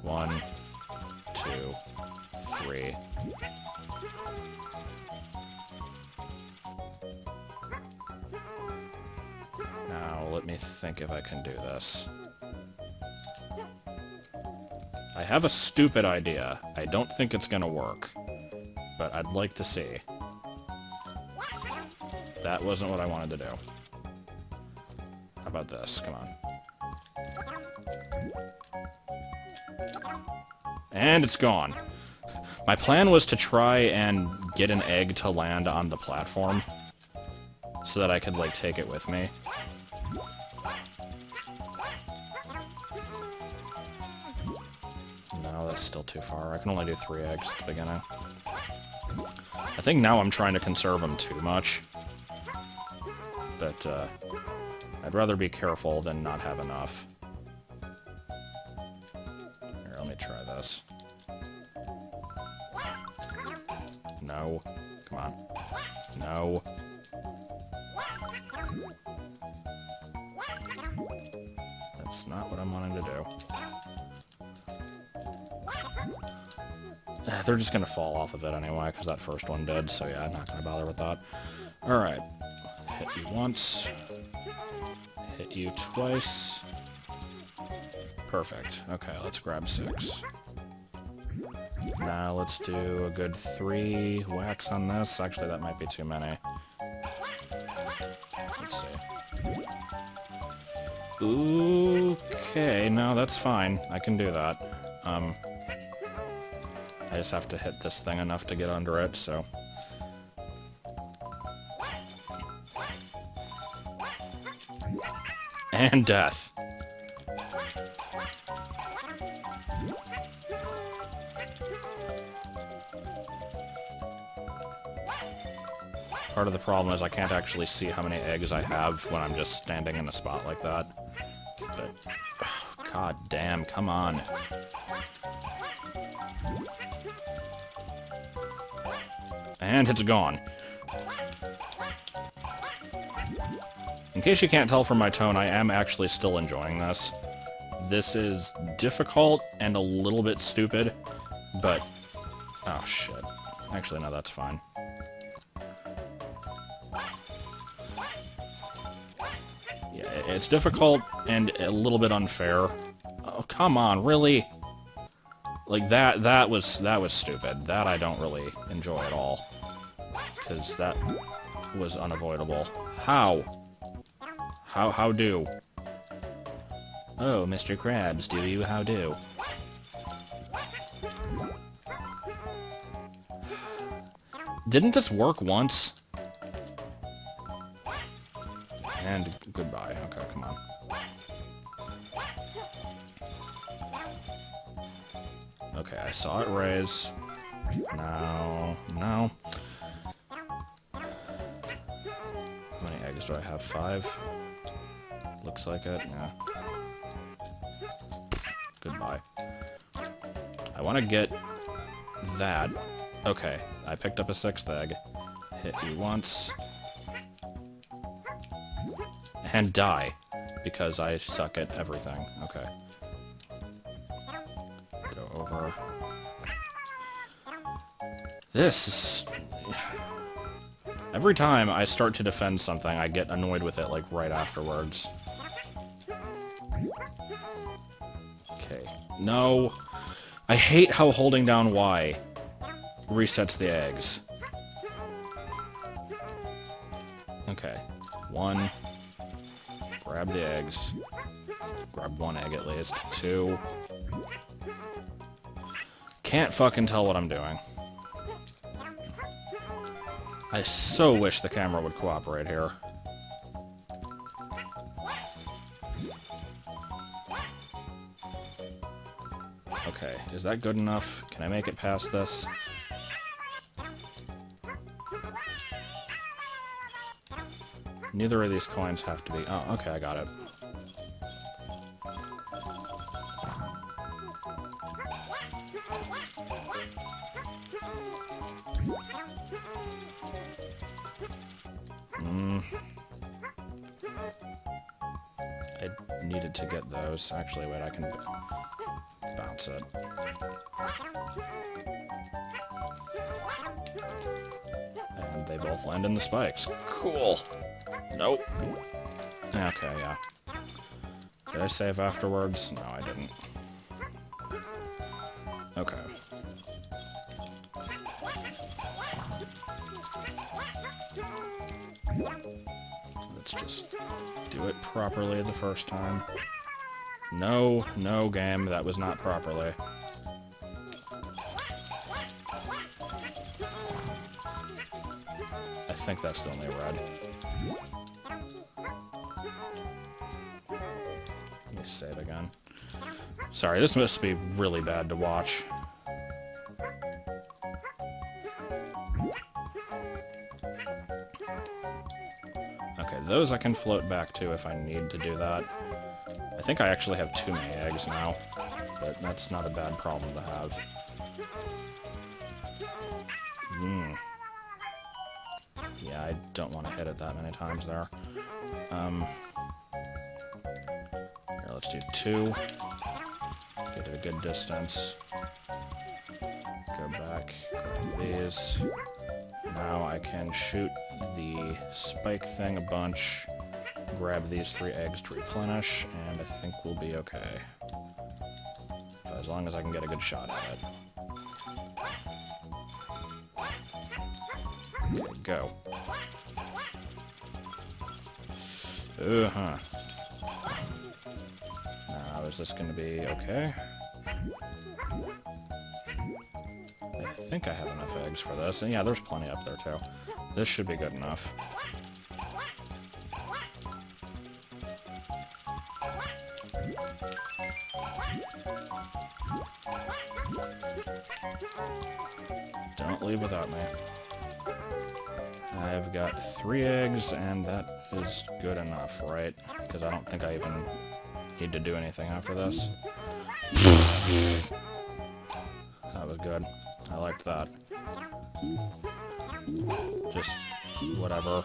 1, 2, 3. Now, let me think if I can do this. I have a stupid idea. I don't think it's gonna work, but I'd like to see. That wasn't what I wanted to do. How about this? Come on. And it's gone. My plan was to try and get an egg to land on the platform so that I could, like, take it with me. No, that's still too far. I can only do 3 eggs at the beginning. I think now I'm trying to conserve them too much. But, I'd rather be careful than not have enough. Here, let me try this. No. Come on. No. That's not what I'm wanting to do. They're just gonna fall off of it anyway, because that first one did, so yeah, I'm not gonna bother with that. Alright. Hit you once. Hit you twice. Perfect. Okay, let's grab 6. Now let's do a good 3 whacks on this. Actually, that might be too many. Let's see. Okay, no, that's fine. I can do that. I just have to hit this thing enough to get under it, so... And death. Part of the problem is I can't actually see how many eggs I have when I'm just standing in a spot like that. But, oh, god damn, come on. And it's gone. In case you can't tell from my tone, I am actually still enjoying this. This is difficult and a little bit stupid, but... Oh, shit. Actually, no, that's fine. Yeah, it's difficult and a little bit unfair. Oh, come on, really? Like, that was stupid. That I don't really enjoy at all. Because that was unavoidable. How? How do? Oh, Mr. Krabs, do you? How do? Didn't this work once? And goodbye. Okay, come on. Okay, I saw it raise. No, no. How many eggs do I have? 5? Looks like it, yeah. Goodbye. I want to get that. Okay, I picked up a 6th egg. Hit you once. And die. Because I suck at everything. Okay. Go over. This is... Every time I start to defend something, I get annoyed with it, like, right afterwards. Okay. No! I hate how holding down Y resets the eggs. Okay. 1. Grab the eggs. Grab 1 egg at least. 2. Can't fucking tell what I'm doing. I so wish the camera would cooperate here. Okay, is that good enough? Can I make it past this? Neither of these coins have to be... Oh, okay, I got it. I needed to get those. Actually, wait, I can bounce it. And they both land in the spikes. Cool! Nope. Okay, yeah. Did I save afterwards? No, I didn't. Okay. Let's just do it properly the first time. No, no, game, that was not properly. I think that's the only red. Let me say it again. Sorry, this must be really bad to watch. Okay, those I can float back to if I need to do that. I think I actually have too many eggs now, but that's not a bad problem to have. Yeah, I don't want to hit it that many times there. Here, let's do 2. Get it a good distance. Go back. Grab these. Now I can shoot the spike thing a bunch. Grab these 3 eggs to replenish, and I think we'll be okay. As long as I can get a good shot at it. Okay, go. Now, is this going to be okay? I think I have enough eggs for this. And yeah, there's plenty up there, too. This should be good enough. Don't leave without me. I've got 3 eggs, and that is good enough, right? Because I don't think I even need to do anything after this. That was good. I liked that. Just whatever.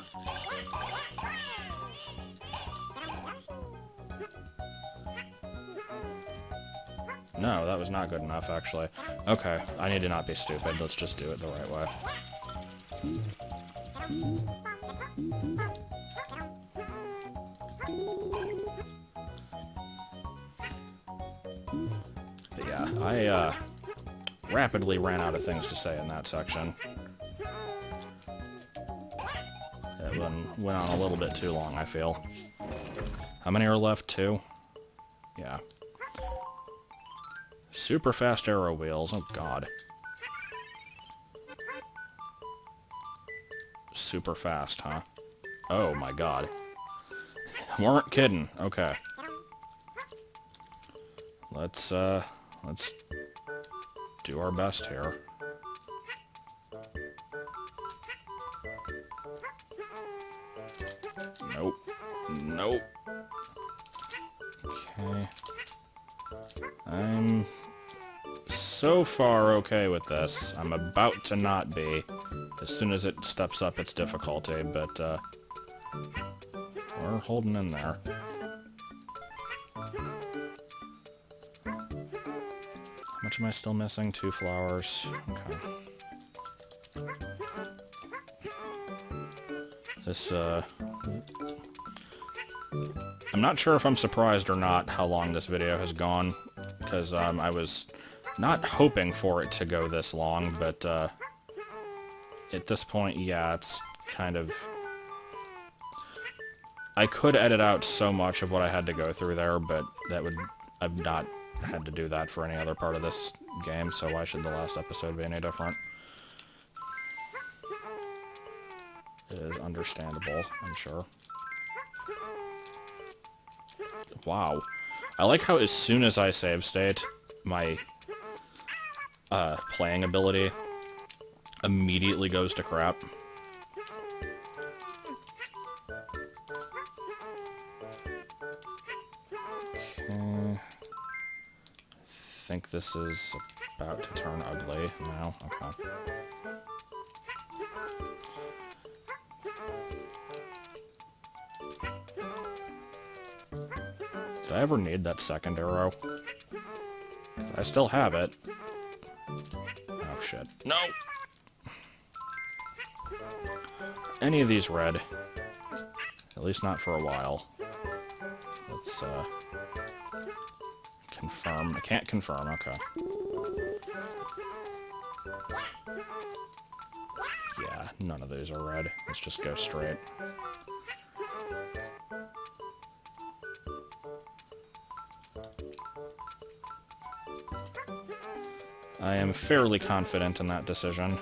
No, that was not good enough, actually. Okay, I need to not be stupid. Let's just do it the right way. But yeah, I rapidly ran out of things to say in that section. That one went on a little bit too long, I feel. How many are left? 2? Yeah. Super fast arrow wheels. Oh, God. Super fast, huh? Oh, my God. Weren't kidding. Okay. Let's do our best here. Nope. Nope. Okay. I'm so far okay with this. I'm about to not be. As soon as it steps up its difficulty, but, we're holding in there. How much am I still missing? 2 flowers. Okay. This, I'm not sure if I'm surprised or not how long this video has gone, because, I was not hoping for it to go this long, but, at this point, yeah, it's kind of... I could edit out so much of what I had to go through there, but that would... I've not had to do that for any other part of this game, so why should the last episode be any different? It is understandable, I'm sure. Wow. I like how as soon as I save state, my playing ability immediately goes to crap. Okay. I think this is about to turn ugly now. Okay. Did I ever need that second arrow? I still have it. Oh shit. No! Any of these red. At least not for a while. Let's, confirm. I can't confirm, okay. Yeah, none of these are red. Let's just go straight. I am fairly confident in that decision.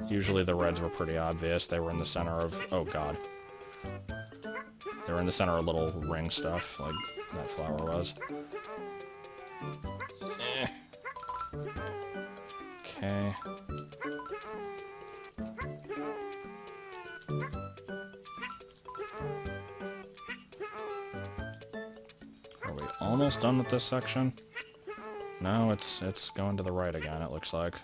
Usually the reds were pretty obvious. They were in the center of... Oh, God. They were in the center of little ring stuff, like that flower was. Eh. Okay. Are we almost done with this section? No, it's going to the right again, it looks like.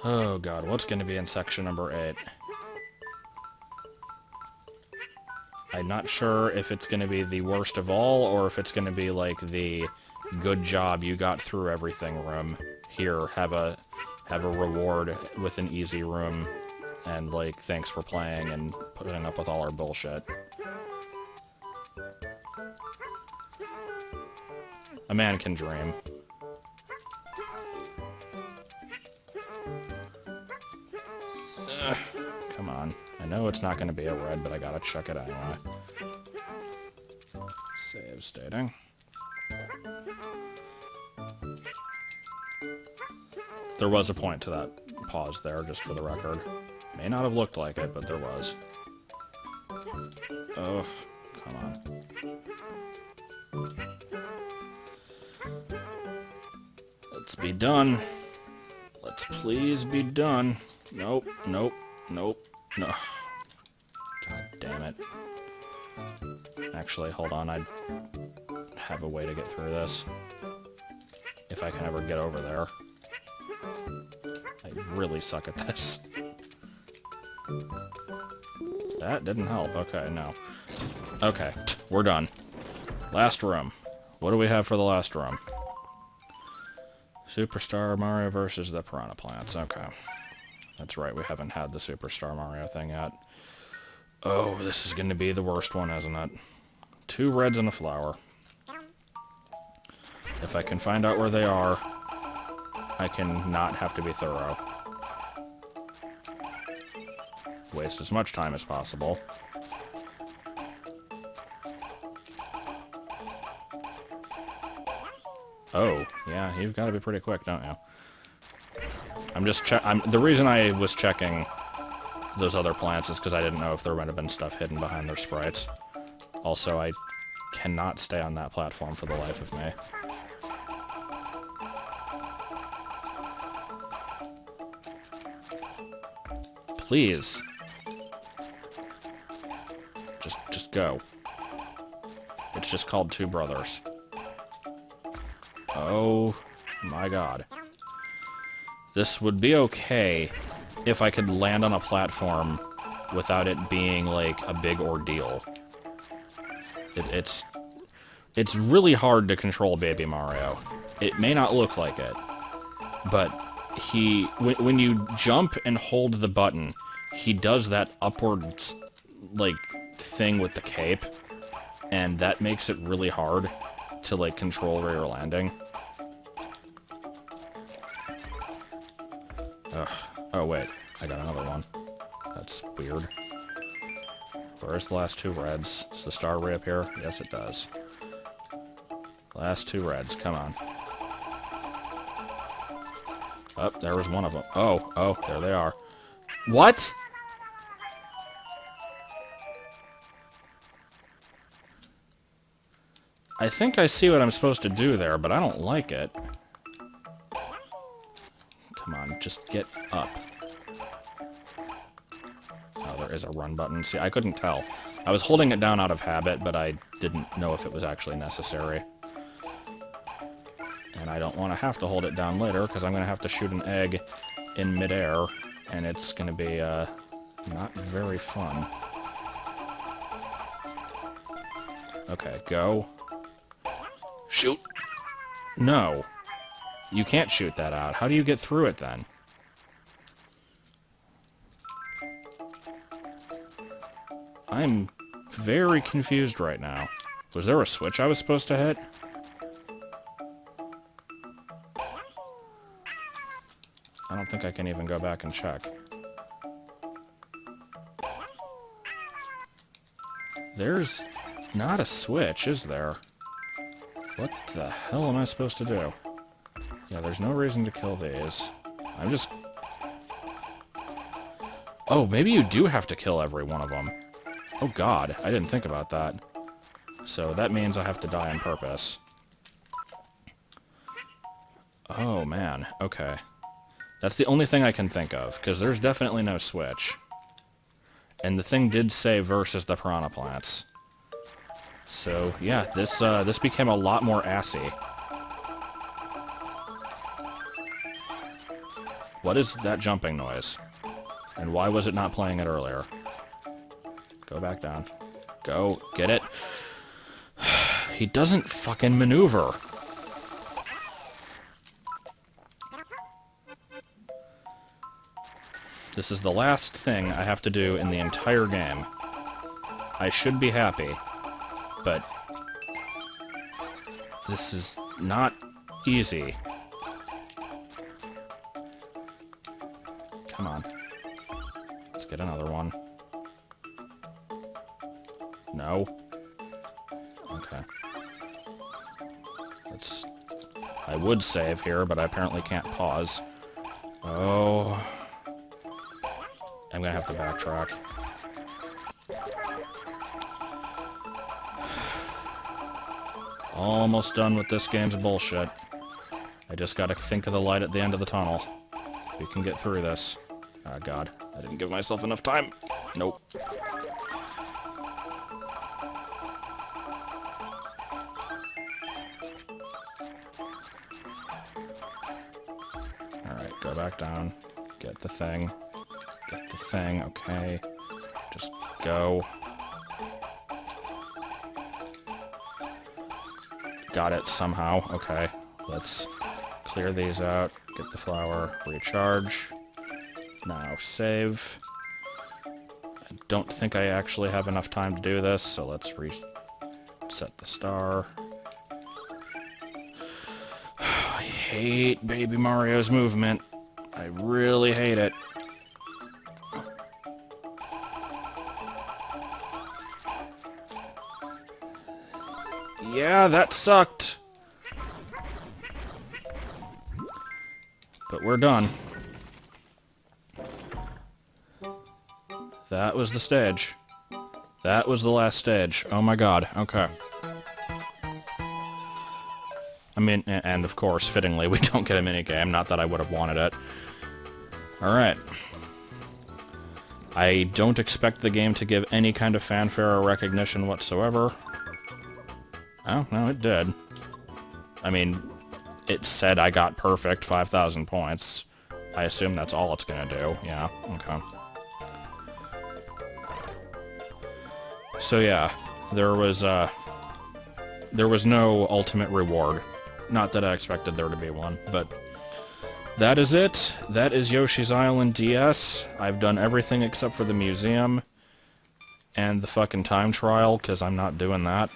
Oh god, what's going to be in section number 8? I'm not sure if it's going to be the worst of all, or if it's going to be like the good job, you got through everything room. Here, have a reward with an easy room, and like, thanks for playing and putting up with all our bullshit. A man can dream. Ugh, come on. I know it's not going to be a red, but I gotta check it anyway. Save stating. There was a point to that pause there, just for the record. May not have looked like it, but there was. Ugh, come on. Let's be done. Let's please be done. Nope, nope, nope, no. God damn it. Actually, hold on, I have a way to get through this. If I can ever get over there. I really suck at this. That didn't help. Okay, no. Okay, we're done. Last room. What do we have for the last room? Superstar Mario versus the Piranha Plants. Okay. That's right, we haven't had the Superstar Mario thing yet. Oh, this is going to be the worst one, isn't it? 2 reds and a flower. If I can find out where they are, I can not have to be thorough. Waste as much time as possible. Oh, yeah, you've got to be pretty quick, don't you? I'm just the reason I was checking those other plants is because I didn't know if there might have been stuff hidden behind their sprites. Also, I cannot stay on that platform for the life of me. Please. Just go. It's just called Two Brothers. Oh my god. This would be okay if I could land on a platform without it being, like, a big ordeal. It's really hard to control Baby Mario. It may not look like it, but when you jump and hold the button, he does that upward, like, thing with the cape, and that makes it really hard to, like, control where you're landing. Ugh. Oh, wait. I got another one. That's weird. Where's the last two reds? Does the star reappear? Yes, it does. Last two reds. Come on. Oh, there was one of them. Oh, there they are. What? I think I see what I'm supposed to do there, but I don't like it. Come on, just get up. Oh, there is a run button. See, I couldn't tell. I was holding it down out of habit, but I didn't know if it was actually necessary. And I don't want to have to hold it down later, because I'm going to have to shoot an egg in midair, and it's going to be, not very fun. Okay, go. Shoot! No. You can't shoot that out. How do you get through it, then? I'm very confused right now. Was there a switch I was supposed to hit? I don't think I can even go back and check. There's not a switch, is there? What the hell am I supposed to do? Yeah, there's no reason to kill these. I'm just... Oh, maybe you do have to kill every one of them. Oh god, I didn't think about that. So that means I have to die on purpose. Oh man, okay. That's the only thing I can think of, because there's definitely no switch. And the thing did say versus the piranha plants. So, yeah, this became a lot more assy. What is that jumping noise? And why was it not playing it earlier? Go back down. Go. Get it. He doesn't fucking maneuver. This is the last thing I have to do in the entire game. I should be happy, but this is not easy. Come on. Let's get another one. No. Okay. Let's... I would save here, but I apparently can't pause. Oh... I'm gonna have to backtrack. Almost done with this game's bullshit. I just gotta think of the light at the end of the tunnel. We can get through this. Ah, God. I didn't give myself enough time. Nope. Alright, go back down. Get the thing. Get the thing, okay. Just go. Got it somehow, okay. Let's clear these out, get the flower, recharge. Now save. I don't think I actually have enough time to do this, so let's reset the star. I hate Baby Mario's movement. I really hate it. Yeah, that sucked. But we're done. That was the stage. That was the last stage. Oh my god, okay. I mean, and of course, fittingly, we don't get a minigame, not that I would have wanted it. Alright. I don't expect the game to give any kind of fanfare or recognition whatsoever. Oh, no, it did. I mean, it said I got perfect, 5,000 points. I assume that's all it's gonna do. Yeah, okay. So yeah, there was no ultimate reward. Not that I expected there to be one, but that is it. That is Yoshi's Island DS. I've done everything except for the museum and the fucking time trial, because I'm not doing that.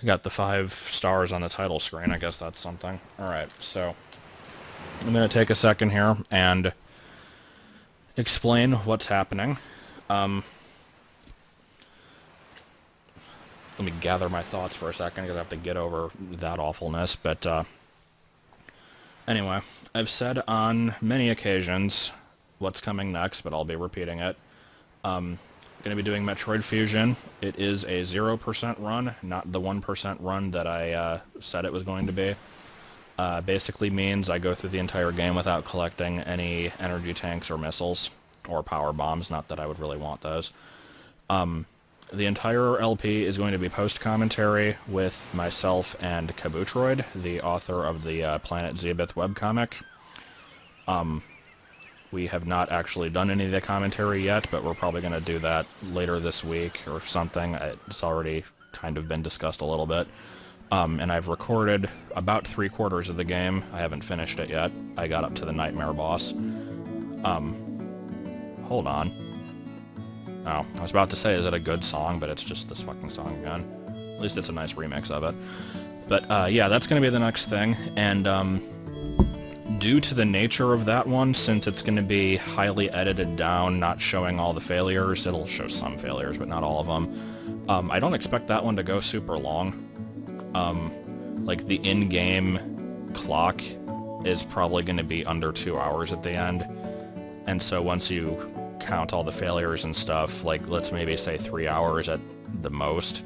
I got the 5 stars on the title screen. I guess that's something. Alright, so I'm going to take a second here and explain what's happening. Let me gather my thoughts for a second, because I have to get over that awfulness, but, anyway, I've said on many occasions what's coming next, but I'll be repeating it. Going to be doing Metroid Fusion. It is a 0% run, not the 1% run that I, said it was going to be. Basically means I go through the entire game without collecting any energy tanks or missiles, or power bombs, not that I would really want those. The entire LP is going to be post-commentary with myself and Kabutroid, the author of the Planet Zeebith webcomic. We have not actually done any of the commentary yet, but we're probably going to do that later this week or something. It's already kind of been discussed a little bit. And I've recorded about 3/4 of the game. I haven't finished it yet. I got up to the Nightmare boss. Hold on. Oh, I was about to say, is it a good song? But it's just this fucking song again. At least it's a nice remix of it. But, yeah, that's going to be the next thing. And, due to the nature of that one, since it's going to be highly edited down, not showing all the failures, it'll show some failures, but not all of them. I don't expect that one to go super long. Like, the in-game clock is probably going to be under 2 hours at the end. And so once you count all the failures and stuff, like, let's maybe say 3 hours at the most.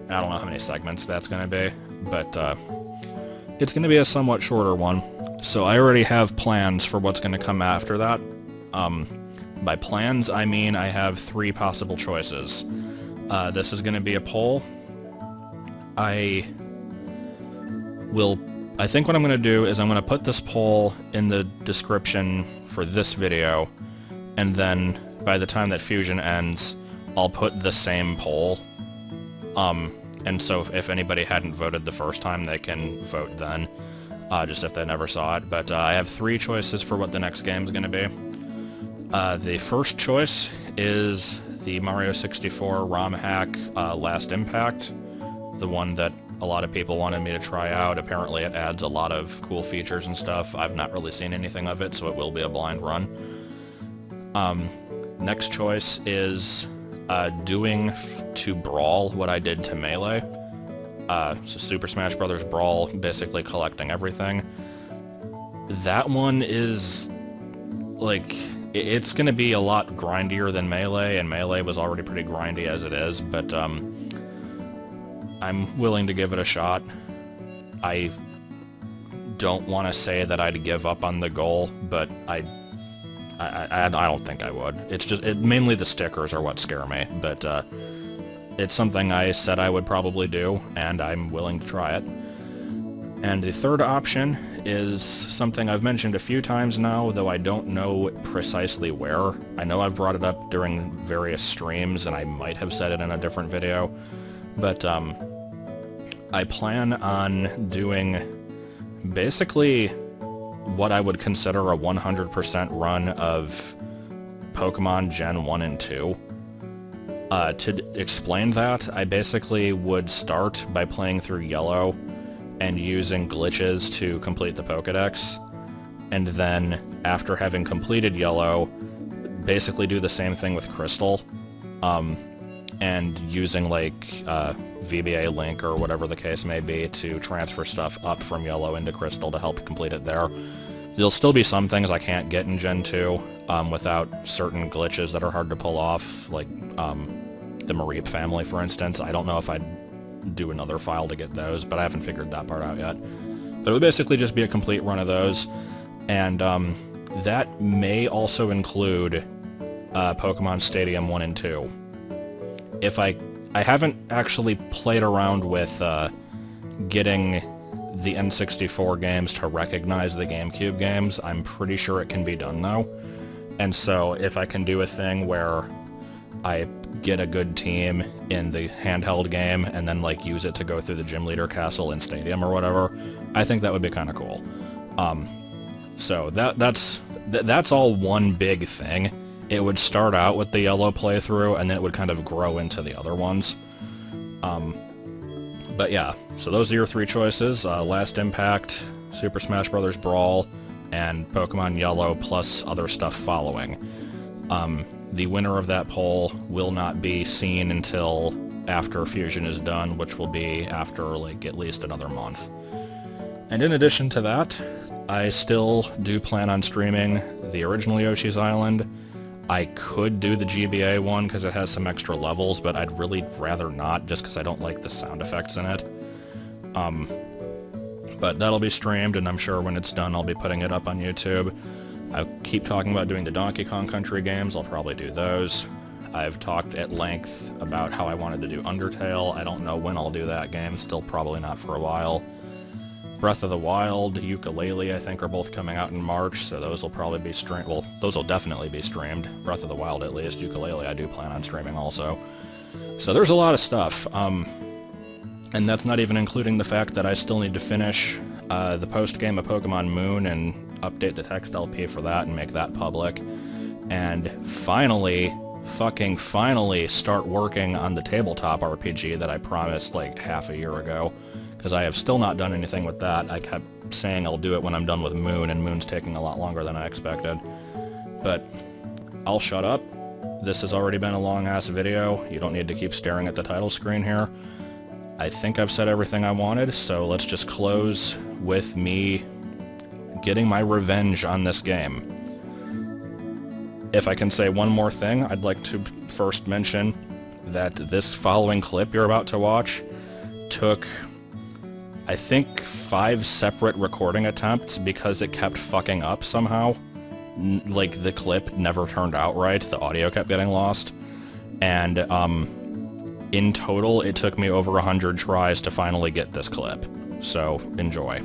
I don't know how many segments that's going to be, but it's going to be a somewhat shorter one. So I already have plans for what's going to come after that. By plans, I mean I have 3 possible choices. This is going to be a poll. I think what I'm going to do is I'm going to put this poll in the description for this video, and then by the time that Fusion ends, I'll put the same poll. And so if anybody hadn't voted the first time, they can vote then, just if they never saw it. But I have 3 choices for what the next game's going to be. The first choice is the Mario 64 ROM hack, Last Impact, the one that a lot of people wanted me to try out. Apparently it adds a lot of cool features and stuff. I've not really seen anything of it, so it will be a blind run. Next choice is doing to Brawl what I did to Melee. So Super Smash Bros. Brawl, basically collecting everything. That one is, like, it's going to be a lot grindier than Melee, and Melee was already pretty grindy as it is, but I'm willing to give it a shot. I don't want to say that I'd give up on the goal, but I don't think I would. It's just, mainly the stickers are what scare me, but it's something I said I would probably do, and I'm willing to try it. And the third option is something I've mentioned a few times now, though I don't know precisely where. I know I've brought it up during various streams, and I might have said it in a different video, but I plan on doing basically what I would consider a 100% run of Pokemon Gen 1 and 2. To explain that, I basically would start by playing through Yellow and using glitches to complete the Pokedex, and then, after having completed Yellow, basically do the same thing with Crystal, and using, like, VBA Link or whatever the case may be to transfer stuff up from Yellow into Crystal to help complete it there. There'll still be some things I can't get in Gen 2 without certain glitches that are hard to pull off, like the Mareep family, for instance. I don't know if I'd do another file to get those, but I haven't figured that part out yet. But it would basically just be a complete run of those, and that may also include Pokemon Stadium 1 and 2. If I haven't actually played around with getting the N64 games to recognize the GameCube games. I'm pretty sure it can be done, though. And so if I can do a thing where I get a good team in the handheld game and then, like, use it to go through the Gym Leader Castle in Stadium or whatever, I think that would be kind of cool. So that's all one big thing. It would start out with the yellow playthrough, and then it would kind of grow into the other ones. But yeah, so those are your three choices. Last Impact, Super Smash Bros. Brawl, and Pokemon Yellow, plus other stuff following. The winner of that poll will not be seen until after Fusion is done, which will be after, like, at least another month. And in addition to that, I still do plan on streaming the original Yoshi's Island. I could do the GBA one because it has some extra levels, but I'd really rather not, just because I don't like the sound effects in it. But that'll be streamed, and I'm sure when it's done I'll be putting it up on YouTube. I keep talking about doing the Donkey Kong Country games. I'll probably do those. I've talked at length about how I wanted to do Undertale. I don't know when I'll do that game, still probably not for a while. Breath of the Wild, Yooka-Laylee, I think, are both coming out in March, so those will probably be streamed. Well, those will definitely be streamed. Breath of the Wild, at least. Yooka-Laylee, I do plan on streaming also. So there's a lot of stuff. And that's not even including the fact that I still need to finish the post-game of Pokemon Moon and update the text LP for that and make that public. And finally, fucking finally, start working on the tabletop RPG that I promised like half a year ago. Because I have still not done anything with that. I kept saying I'll do it when I'm done with Moon, and Moon's taking a lot longer than I expected. But I'll shut up. This has already been a long-ass video. You don't need to keep staring at the title screen here. I think I've said everything I wanted, so let's just close with me getting my revenge on this game. If I can say one more thing, I'd like to first mention that this following clip you're about to watch took, I think, 5 separate recording attempts because it kept fucking up somehow. Like, the clip never turned out right, the audio kept getting lost. And, in total, it took me over 100 tries to finally get this clip. So, enjoy.